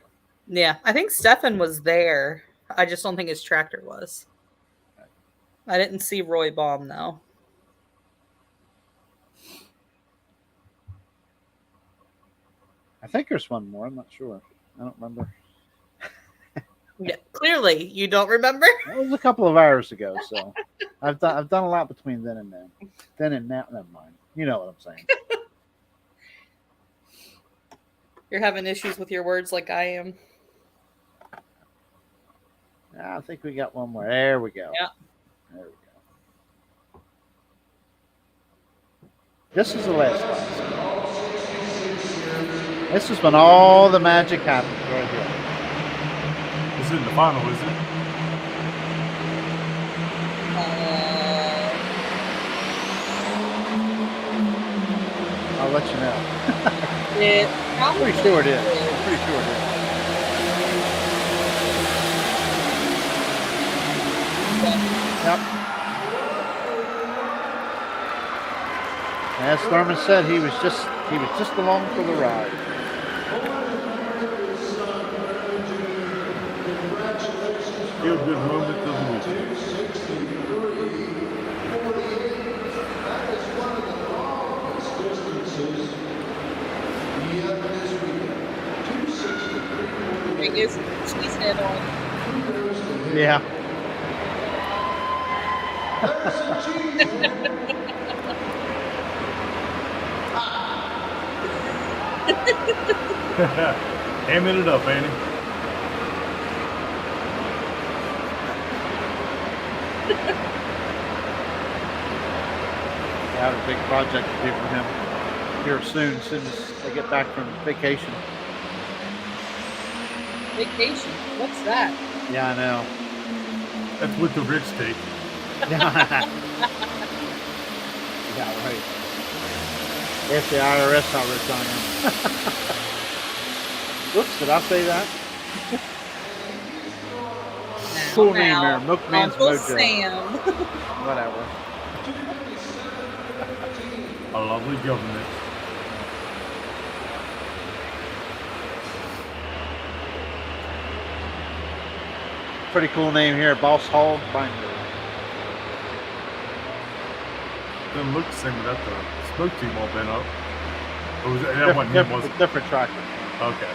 [SPEAKER 3] yeah. I think Stefan was there. I just don't think his tractor was. I didn't see Roy Baum though.
[SPEAKER 2] I think there's one more. I'm not sure. I don't remember.
[SPEAKER 3] Yeah, clearly you don't remember.
[SPEAKER 2] That was a couple of hours ago, so I've done a lot between then and then. Then and now, never mind. You know what I'm saying.
[SPEAKER 3] You're having issues with your words like I am.
[SPEAKER 2] I think we got one more. There we go.
[SPEAKER 3] Yeah.
[SPEAKER 2] There we go. This is the last class. This is when all the magic happens right here.
[SPEAKER 1] This isn't the final, is it?
[SPEAKER 2] I'll let you know.
[SPEAKER 3] I'm
[SPEAKER 2] Pretty sure it is. I'm pretty sure it is. Yep. As Thurman said, he was just along for the ride.
[SPEAKER 1] Feel good moment of the weekend.
[SPEAKER 3] Thing is, she's head on.
[SPEAKER 2] Yeah.
[SPEAKER 1] Hamming it up, ain't he?
[SPEAKER 2] I have a big project to do for him here soon as they get back from vacation.
[SPEAKER 3] Vacation? What's that?
[SPEAKER 2] Yeah, I know.
[SPEAKER 1] That's what the rich take.
[SPEAKER 2] Yeah, right. Ask the IRS how rich I am. Whoops, did I say that? Cool name there, Milkman's
[SPEAKER 3] Uncle
[SPEAKER 2] Mojo.
[SPEAKER 3] Sam.
[SPEAKER 2] Whatever.
[SPEAKER 1] A lovely government.
[SPEAKER 2] Pretty cool name here, Boss Hog Binder.
[SPEAKER 1] Doesn't look the same without the smoke team all bent up. Or was that wasn't him, was it?
[SPEAKER 2] Different tractor.
[SPEAKER 1] Okay.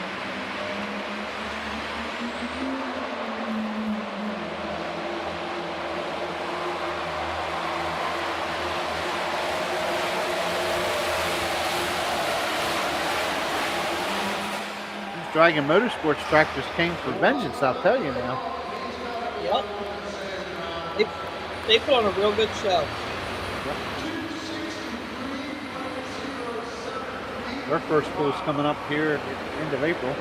[SPEAKER 2] Dragon Motorsports tractors came for vengeance, I'll tell you now.
[SPEAKER 3] Yep. They put on a real good show.
[SPEAKER 2] Yep. Their first pull's coming up here at the end of April.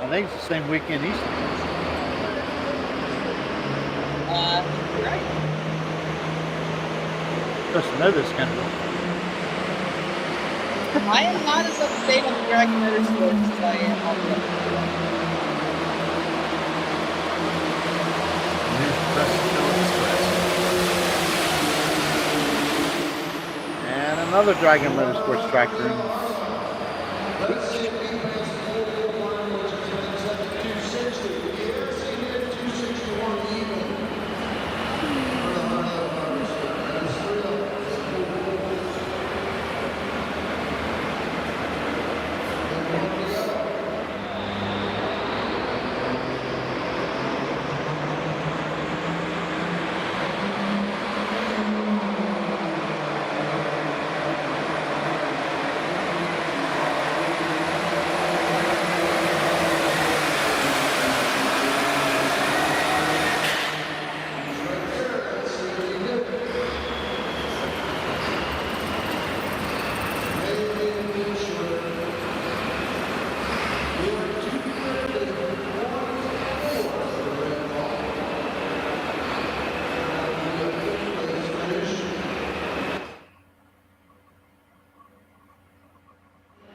[SPEAKER 2] I think it's the same weekend Easter.
[SPEAKER 3] You're right.
[SPEAKER 2] Just know this, Kendra.
[SPEAKER 3] I am not as up to date on the Dragon Motorsports as I am on the
[SPEAKER 2] And another Dragon Motorsports tractor.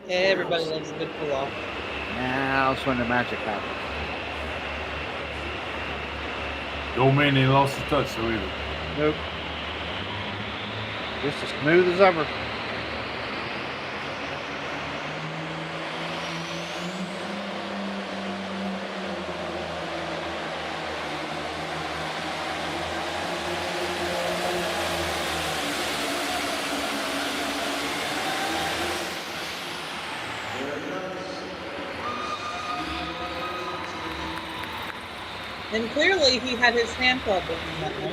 [SPEAKER 3] Everybody loves a good pull off.
[SPEAKER 2] Now that's when the magic happens.
[SPEAKER 1] The old man ain't lost his touch, so either.
[SPEAKER 2] Nope. Just as smooth as ever.
[SPEAKER 3] And clearly he had his hand club with him that night.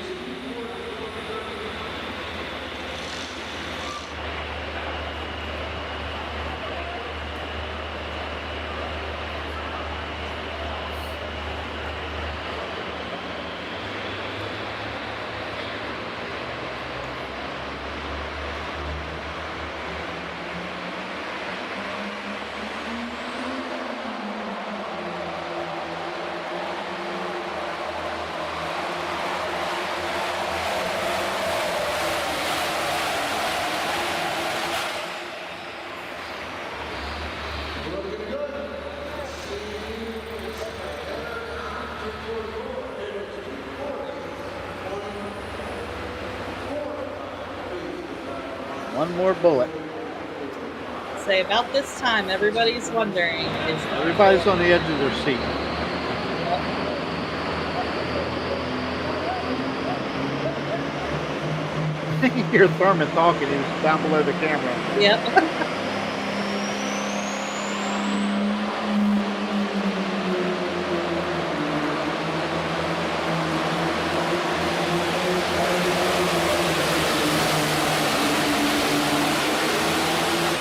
[SPEAKER 2] One more bullet.
[SPEAKER 3] Say about this time, everybody's wondering is
[SPEAKER 2] Everybody's on the edge of their seat. You hear Thurman talking. He's down below the camera.
[SPEAKER 3] Yep.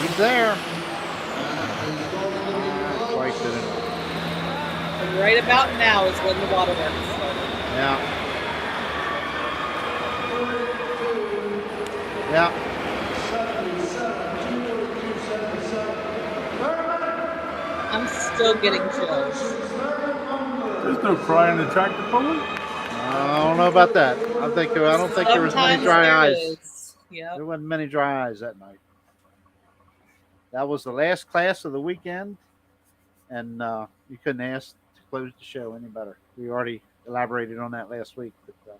[SPEAKER 2] He's there. Quite didn't.
[SPEAKER 3] And right about now is when the waterworks started.
[SPEAKER 2] Yeah. Yeah.
[SPEAKER 3] I'm still getting chills.
[SPEAKER 1] There's no cry in the tractor pulling.
[SPEAKER 2] I don't know about that. I don't think there was many
[SPEAKER 3] Sometimes
[SPEAKER 2] dry
[SPEAKER 3] there
[SPEAKER 2] eyes.
[SPEAKER 3] is. Yep.
[SPEAKER 2] There wasn't many dry eyes that night. that was the last class of the weekend, and you couldn't ask to close the show any better. We already elaborated on that last week. But,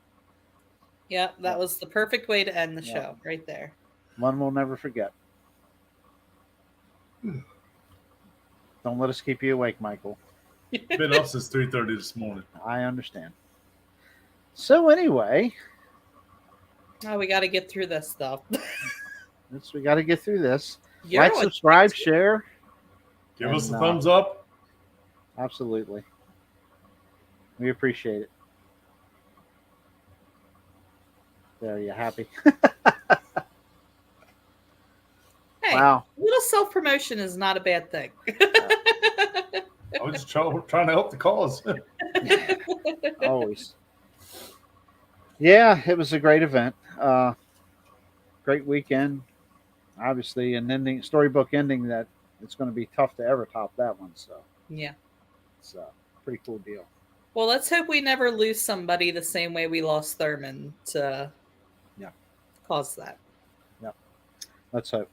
[SPEAKER 3] Yeah, that was the perfect way to end the
[SPEAKER 2] Yeah.
[SPEAKER 3] show right there.
[SPEAKER 2] one we'll never forget. Don't let us keep you awake, Michael.
[SPEAKER 1] Been up since 3:30 this morning.
[SPEAKER 2] I understand. So anyway,
[SPEAKER 3] Oh, we got to get through this stuff.
[SPEAKER 2] we got to get through this.
[SPEAKER 3] You're
[SPEAKER 2] Like,
[SPEAKER 3] on
[SPEAKER 2] subscribe,
[SPEAKER 3] TikTok.
[SPEAKER 2] share.
[SPEAKER 1] Give us a
[SPEAKER 2] And,
[SPEAKER 1] thumbs up.
[SPEAKER 2] Absolutely. We appreciate it. There, you happy?
[SPEAKER 3] Hey,
[SPEAKER 2] Wow.
[SPEAKER 3] a little self promotion is not a bad thing.
[SPEAKER 1] I was just trying to help the cause.
[SPEAKER 2] Always. Yeah, it was a great event. Great weekend. Obviously, an ending, storybook ending that it's going to be tough to ever top that one. So
[SPEAKER 3] Yeah.
[SPEAKER 2] it's a pretty cool deal.
[SPEAKER 3] Well, let's hope we never lose somebody the same way we lost Thurman to cause that.
[SPEAKER 2] Let's hope.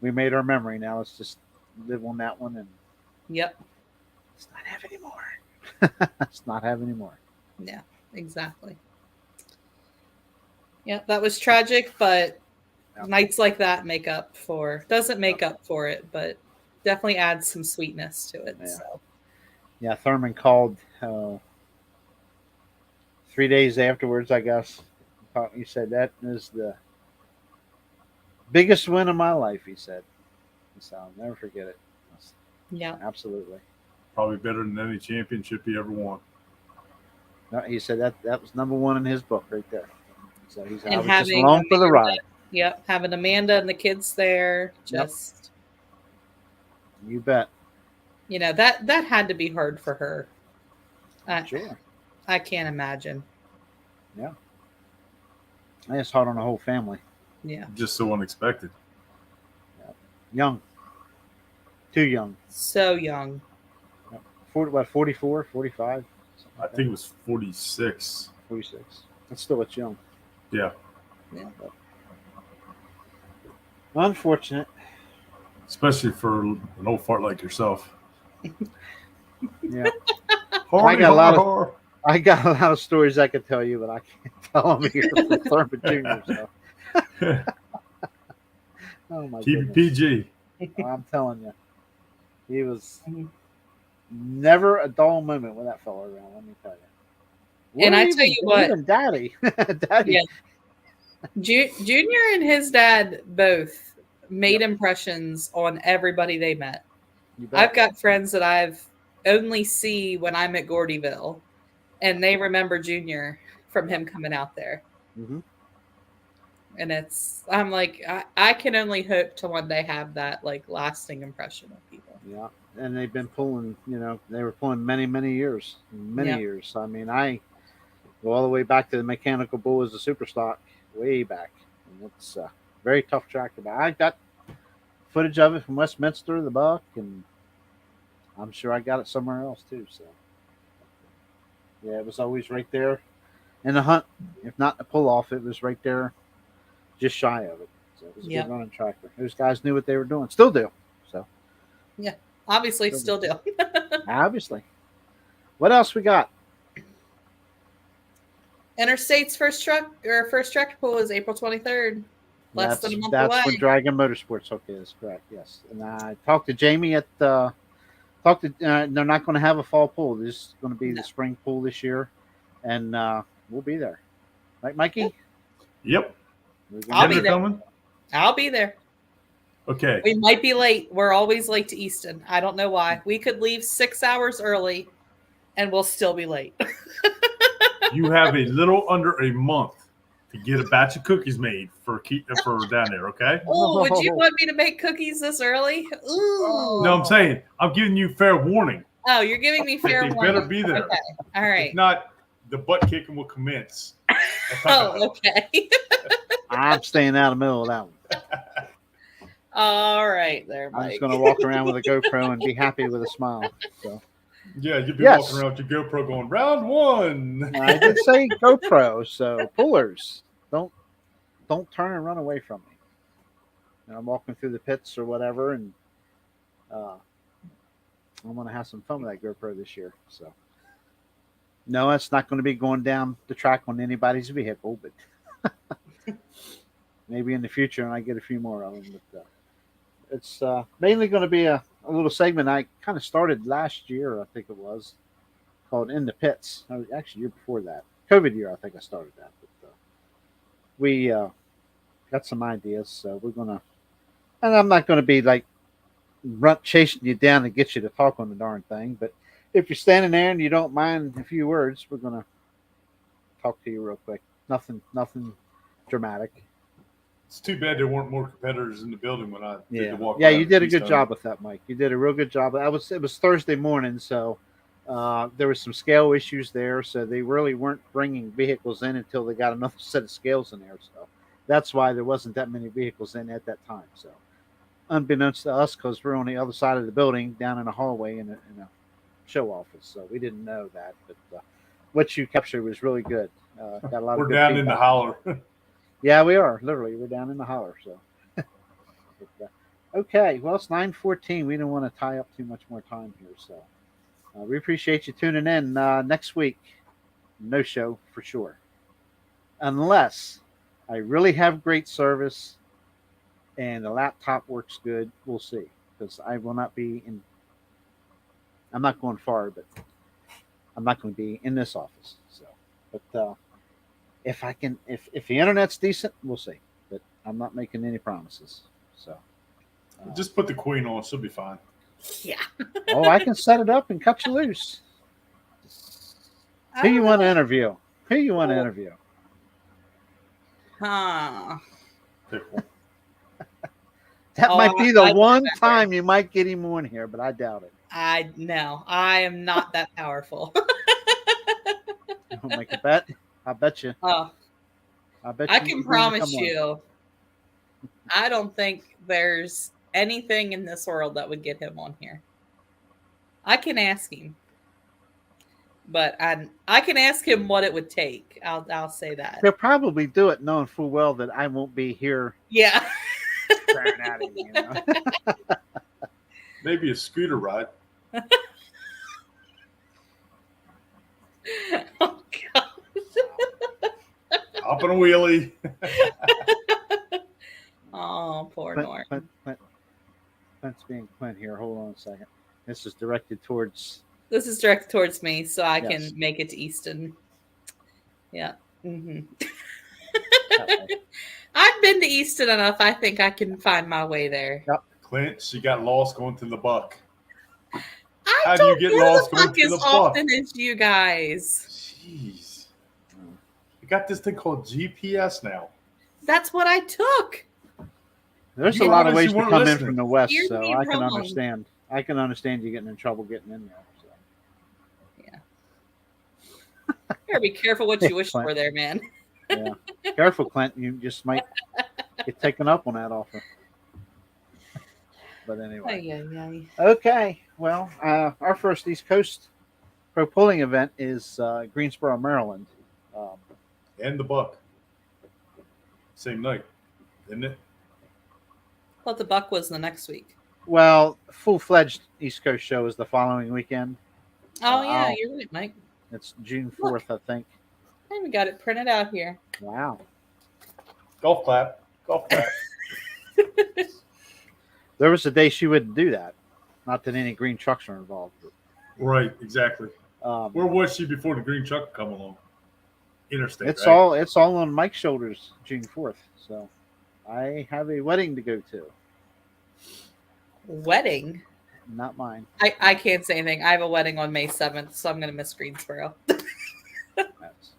[SPEAKER 2] We made our memory. Now let's just live on that one and
[SPEAKER 3] Yep.
[SPEAKER 2] let's not have any more. Let's not have any more.
[SPEAKER 3] Yeah, exactly. Yeah, that was tragic, but
[SPEAKER 2] Yeah.
[SPEAKER 3] nights like that doesn't make up for it, but definitely adds some sweetness to it.
[SPEAKER 2] Yeah.
[SPEAKER 3] So
[SPEAKER 2] Yeah, Thurman called 3 days afterwards, I guess. He said, that is the biggest win of my life, he said. So I'll never forget it.
[SPEAKER 3] yeah.
[SPEAKER 2] Absolutely.
[SPEAKER 1] Probably better than any championship he ever won.
[SPEAKER 2] No, he said that was number one in his book right there. So he said, I
[SPEAKER 3] And
[SPEAKER 2] was just
[SPEAKER 3] having
[SPEAKER 2] along for the ride.
[SPEAKER 3] Yep, having Amanda and the kids there,
[SPEAKER 2] Yep.
[SPEAKER 3] just
[SPEAKER 2] You bet.
[SPEAKER 3] that had to be hard for her.
[SPEAKER 2] Sure.
[SPEAKER 3] I can't imagine.
[SPEAKER 2] It's hard on the whole family.
[SPEAKER 3] Yeah.
[SPEAKER 1] Just so unexpected.
[SPEAKER 2] Young. Too young.
[SPEAKER 3] So young.
[SPEAKER 2] 44, 45?
[SPEAKER 1] I think it was 46.
[SPEAKER 2] 46. That's still what's young.
[SPEAKER 1] Yeah.
[SPEAKER 3] Yeah.
[SPEAKER 2] Unfortunate.
[SPEAKER 1] Especially for an old fart like yourself.
[SPEAKER 2] Yeah.
[SPEAKER 1] Hardy,
[SPEAKER 2] got a lot of-
[SPEAKER 1] har.
[SPEAKER 2] I got a lot of stories I could tell you, but I can't tell them here for Thurman Jr. So. Oh my
[SPEAKER 1] Keep it
[SPEAKER 2] goodness.
[SPEAKER 1] PG.
[SPEAKER 2] I'm telling you. He was never a dull moment with that fellow around, let me tell you.
[SPEAKER 3] And I tell you what-
[SPEAKER 2] even Daddy. Daddy.
[SPEAKER 3] Yeah. Junior and his dad both made impressions on everybody they met.
[SPEAKER 2] You bet.
[SPEAKER 3] I've got friends that I've only see when I'm at Gordyville, and they remember Junior from him coming out there.
[SPEAKER 2] Mhm.
[SPEAKER 3] And I'm like, I can only hope to one day have that like lasting impression of people.
[SPEAKER 2] Yeah. And they've been pulling, they were pulling many, many years. Many
[SPEAKER 3] Yeah.
[SPEAKER 2] years. I mean, I go all the way back to the Mechanical Bull as a super stock, way back. And it's a very tough track to buy. I got footage of it from Westminster, the Buck, and I'm sure I got it somewhere else too. So, yeah, it was always right there in the hunt. If not the pull off, it was right there, just shy of it. So it was a
[SPEAKER 3] Yep.
[SPEAKER 2] good running tractor. Those guys knew what they were doing, still do. So
[SPEAKER 3] Obviously, still do.
[SPEAKER 2] obviously, what else we got?
[SPEAKER 3] Interstate's first tractor pull is April 23rd. Less than a month
[SPEAKER 2] That's
[SPEAKER 3] away.
[SPEAKER 2] when Dragon Motorsports Hook is, correct? Yes. And I talked to Jamie at they're not going to have a fall pool. This is going to be the spring pool this year, and we'll be there, right, Mikey?
[SPEAKER 1] Yep.
[SPEAKER 2] We're
[SPEAKER 3] I'll be
[SPEAKER 1] Kendra
[SPEAKER 3] there.
[SPEAKER 1] coming?
[SPEAKER 3] I'll be there.
[SPEAKER 1] Okay.
[SPEAKER 3] We might be late. We're always late to Easton. I don't know why. We could leave 6 hours early and we'll still be late.
[SPEAKER 1] You have a little under a month to get a batch of cookies made for down there, okay?
[SPEAKER 3] Oh, would you want me to make cookies this early? Ooh.
[SPEAKER 1] No, I'm saying I'm giving you fair warning.
[SPEAKER 3] Oh, you're giving me fair
[SPEAKER 1] They
[SPEAKER 3] warning.
[SPEAKER 1] better be there.
[SPEAKER 3] Okay. All right.
[SPEAKER 1] If not, the butt kicking will commence.
[SPEAKER 3] Oh, okay.
[SPEAKER 2] I'm staying out of the middle of that one.
[SPEAKER 3] All right, there,
[SPEAKER 2] I'm
[SPEAKER 3] Mike.
[SPEAKER 2] just going to walk around with a GoPro and be happy with a smile. So
[SPEAKER 1] Yeah, you'll be
[SPEAKER 2] Yes.
[SPEAKER 1] walking around with your GoPro going, round one.
[SPEAKER 2] I did say GoPro, so pullers, don't turn and run away from me. I'm walking through the pits or whatever, and I'm going to have some fun with that GoPro this year. So, no, it's not going to be going down the track on anybody's vehicle, but maybe in the future, and I get a few more of them. But it's mainly going to be a little segment I kind of started last year, I think it was, called In the Pits. Actually, year before that, COVID year, I think I started that. But we got some ideas, so we're gonna. And I'm not going to be like chasing you down to get you to talk on the darn thing, but if you're standing there and you don't mind a few words, we're gonna talk to you real quick. Nothing dramatic.
[SPEAKER 1] It's too bad there weren't more competitors in the building when I did the walk.
[SPEAKER 2] Yeah, you did a good job with that, Mike. You did a real good job. It was Thursday morning, so there was some scale issues there, so they really weren't bringing vehicles in until they got another set of scales in there. So that's why there wasn't that many vehicles in at that time. So unbeknownst to us, because we're on the other side of the building, down in a hallway in a show office, so we didn't know that. But what you captured was really good. Got a lot
[SPEAKER 1] We're
[SPEAKER 2] of good
[SPEAKER 1] down
[SPEAKER 2] feedback.
[SPEAKER 1] in the holler.
[SPEAKER 2] Yeah, we are. Literally, we're down in the holler. So, but, okay. Well, it's 9:14. We don't want to tie up too much more time here. So, we appreciate you tuning in. Next week, no show for sure, unless I really have great service and the laptop works good. We'll see, because I will not be in. I'm not going far, but I'm not going to be in this office. So, but if I can, if the internet's decent, we'll see. But I'm not making any promises. So,
[SPEAKER 1] Just put the queen on; she'll be fine.
[SPEAKER 3] Yeah.
[SPEAKER 2] oh, I can set it up and cut you loose. Who you want to interview? Who you want to interview?
[SPEAKER 3] Huh.
[SPEAKER 1] Pick
[SPEAKER 2] That
[SPEAKER 3] Oh,
[SPEAKER 2] might be the
[SPEAKER 3] I
[SPEAKER 2] one
[SPEAKER 3] remember.
[SPEAKER 2] time you might get him on here, but I doubt it.
[SPEAKER 3] I am not that powerful.
[SPEAKER 2] I'll make a bet. I bet you.
[SPEAKER 3] Oh,
[SPEAKER 2] I bet
[SPEAKER 3] I
[SPEAKER 2] you
[SPEAKER 3] can
[SPEAKER 2] he's going to
[SPEAKER 3] promise
[SPEAKER 2] come on.
[SPEAKER 3] you, I don't think there's anything in this world that would get him on here. I can ask him, but I can ask him what it would take. I'll say that.
[SPEAKER 2] He'll probably do it knowing full well that I won't be here
[SPEAKER 3] Yeah.
[SPEAKER 2] staring at him. You know?
[SPEAKER 1] Maybe a scooter ride.
[SPEAKER 3] Oh God.
[SPEAKER 1] Up on a wheelie.
[SPEAKER 3] Oh, poor Norm.
[SPEAKER 2] Clint's being Clint here. Hold on a second. This is directed towards.
[SPEAKER 3] This is directed towards me, so I
[SPEAKER 2] Yes.
[SPEAKER 3] can make it to Easton. Yeah. Hmm.
[SPEAKER 2] that way.
[SPEAKER 3] I've been to Easton enough. I think I can find my way there.
[SPEAKER 1] Clint, she got lost going to the buck.
[SPEAKER 3] I
[SPEAKER 1] How do you
[SPEAKER 3] don't
[SPEAKER 1] get
[SPEAKER 3] go
[SPEAKER 1] lost
[SPEAKER 3] to the
[SPEAKER 1] going
[SPEAKER 3] buck
[SPEAKER 1] to
[SPEAKER 3] as
[SPEAKER 1] the buck?
[SPEAKER 3] often as you guys.
[SPEAKER 1] Jeez. You got this thing called GPS now.
[SPEAKER 3] That's what I took.
[SPEAKER 2] There's
[SPEAKER 1] You
[SPEAKER 2] a lot of
[SPEAKER 1] honestly
[SPEAKER 2] ways to
[SPEAKER 1] weren't
[SPEAKER 2] come in
[SPEAKER 1] listening.
[SPEAKER 2] from the west,
[SPEAKER 3] Hear
[SPEAKER 2] so
[SPEAKER 3] me
[SPEAKER 2] I can
[SPEAKER 3] wrong.
[SPEAKER 2] understand. I can understand you getting in trouble getting in there. So.
[SPEAKER 3] Better be careful what you wish
[SPEAKER 2] Clint.
[SPEAKER 3] for there, man.
[SPEAKER 2] Yeah, careful, Clint. You just might get taken up on that offer. But anyway,
[SPEAKER 3] Ay, ay, ay.
[SPEAKER 2] okay. Well, our first East Coast pro pulling event is Greensboro, Maryland.
[SPEAKER 1] And the buck. Same night, isn't it?
[SPEAKER 3] Thought the buck was the next week.
[SPEAKER 2] Well, full-fledged East Coast show is the following weekend.
[SPEAKER 3] Oh yeah,
[SPEAKER 2] Wow.
[SPEAKER 3] you're right, Mike.
[SPEAKER 2] It's June 4th, I think.
[SPEAKER 3] I even got it printed out here.
[SPEAKER 2] Wow.
[SPEAKER 1] Golf clap. Golf clap.
[SPEAKER 2] There was a day she wouldn't do that. Not that any green trucks are involved.
[SPEAKER 1] Right, exactly.
[SPEAKER 2] But,
[SPEAKER 1] Where was she before the green truck come along? Interstate.
[SPEAKER 2] it's
[SPEAKER 1] right?
[SPEAKER 2] all on Mike's shoulders June 4th. So I have a wedding to go to.
[SPEAKER 3] Wedding.
[SPEAKER 2] Not mine.
[SPEAKER 3] I can't say anything. I have a wedding on May 7th, so I'm gonna miss Greensboro.
[SPEAKER 2] That's-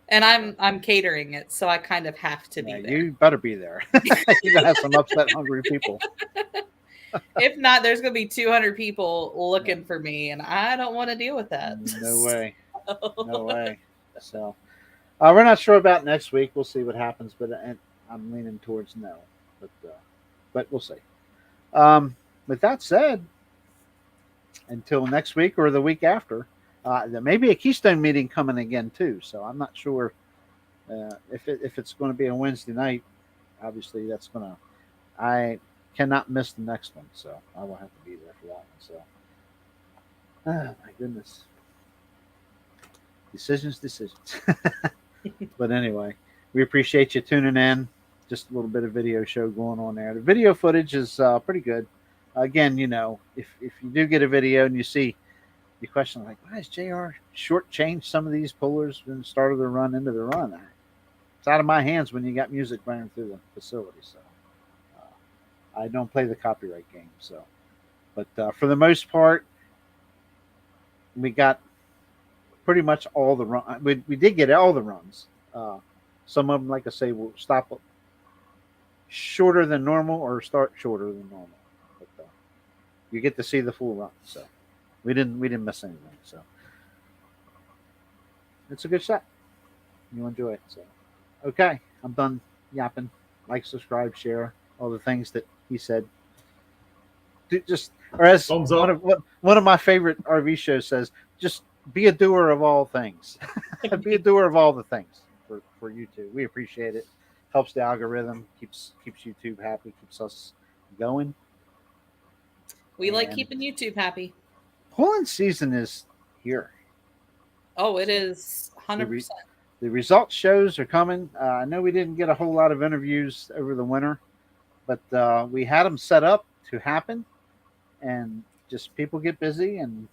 [SPEAKER 3] And I'm catering it, so I kind of have to be
[SPEAKER 2] yeah,
[SPEAKER 3] there.
[SPEAKER 2] you better be there. You're gonna have some upset, hungry people.
[SPEAKER 3] If not, there's gonna be 200 people looking for me, and I don't want to deal with that.
[SPEAKER 2] No way. No way. So we're not sure about next week. We'll see what happens, but I'm leaning towards no. But we'll see. With that said, until next week or the week after, there may be a Keystone meeting coming again too. So I'm not sure if it's going to be a Wednesday night obviously I cannot miss the next one, so I will have to be there for that one. So, my goodness, decisions. But anyway, we appreciate you tuning in. Just a little bit of video show going on there. The video footage is pretty good. Again, if you do get a video and you see, you question like, why has JR shortchanged some of these pullers from the start of the run into the run? It's out of my hands when you got music running through the facility. So I don't play the copyright game. So, but for the most part, we got pretty much all the run. We did get all the runs. Some of them, like I say, will stop shorter than normal or start shorter than normal. But you get to see the full run. So we didn't miss anything. So it's a good shot. You enjoy it. So okay, I'm done yapping. Like, subscribe, share, all the things that he said. Or as
[SPEAKER 1] Thumbs up.
[SPEAKER 2] one of my favorite RV shows says, just be a doer of all things. Be a doer of all the things for YouTube. We appreciate it. Helps the algorithm, keeps YouTube happy, keeps us going.
[SPEAKER 3] We like keeping YouTube happy.
[SPEAKER 2] Pulling season is here.
[SPEAKER 3] Oh, it is 100%.
[SPEAKER 2] The results shows are coming. I know we didn't get a whole lot of interviews over the winter, but we had them set up to happen, and just people get busy and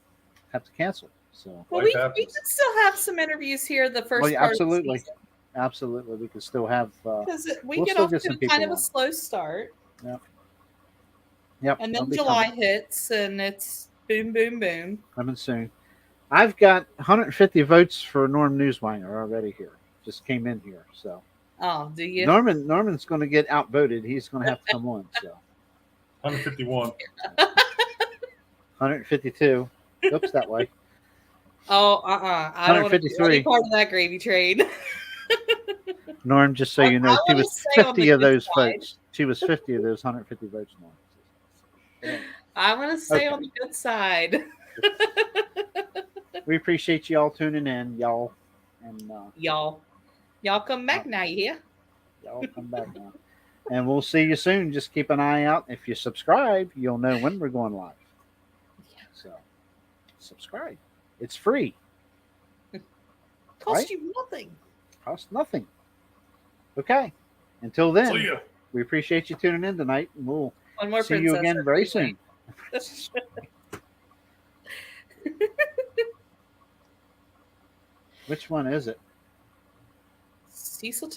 [SPEAKER 2] have to cancel. So
[SPEAKER 3] Well, we can still have some interviews here the first part
[SPEAKER 2] absolutely.
[SPEAKER 3] of the season.
[SPEAKER 2] Absolutely. We can still have
[SPEAKER 3] because we
[SPEAKER 2] we'll
[SPEAKER 3] get
[SPEAKER 2] still
[SPEAKER 3] off
[SPEAKER 2] get
[SPEAKER 3] to
[SPEAKER 2] some
[SPEAKER 3] kind of
[SPEAKER 2] people
[SPEAKER 3] a slow start.
[SPEAKER 2] Yep.
[SPEAKER 3] And then July hits and it's boom, boom, boom.
[SPEAKER 2] Coming soon. I've got 150 votes for Norm Newswanger already here. Just came in here. So
[SPEAKER 3] Oh, do you?
[SPEAKER 2] Norman's going to get outvoted. He's going to have to come on. So
[SPEAKER 1] 151.
[SPEAKER 2] 152. Oops, that way.
[SPEAKER 3] Oh, I don't want to be any part of that gravy train.
[SPEAKER 2] Norm, just so you know, she was 50 of those votes. She was 50 of those 150 votes. Norm.
[SPEAKER 3] I want to stay on the good side.
[SPEAKER 2] We appreciate y'all tuning in, y'all. And
[SPEAKER 3] y'all come back now, you hear?
[SPEAKER 2] Y'all come back now. And we'll see you soon. Just keep an eye out. If you subscribe, you'll know when we're going live. Yeah. So subscribe. It's free.
[SPEAKER 3] Cost you nothing.
[SPEAKER 2] Cost nothing. Okay. Until then,
[SPEAKER 1] See ya.
[SPEAKER 2] we appreciate you tuning in tonight. And we'll see you
[SPEAKER 3] princess
[SPEAKER 2] again very soon. Which one is it?
[SPEAKER 3] Cecil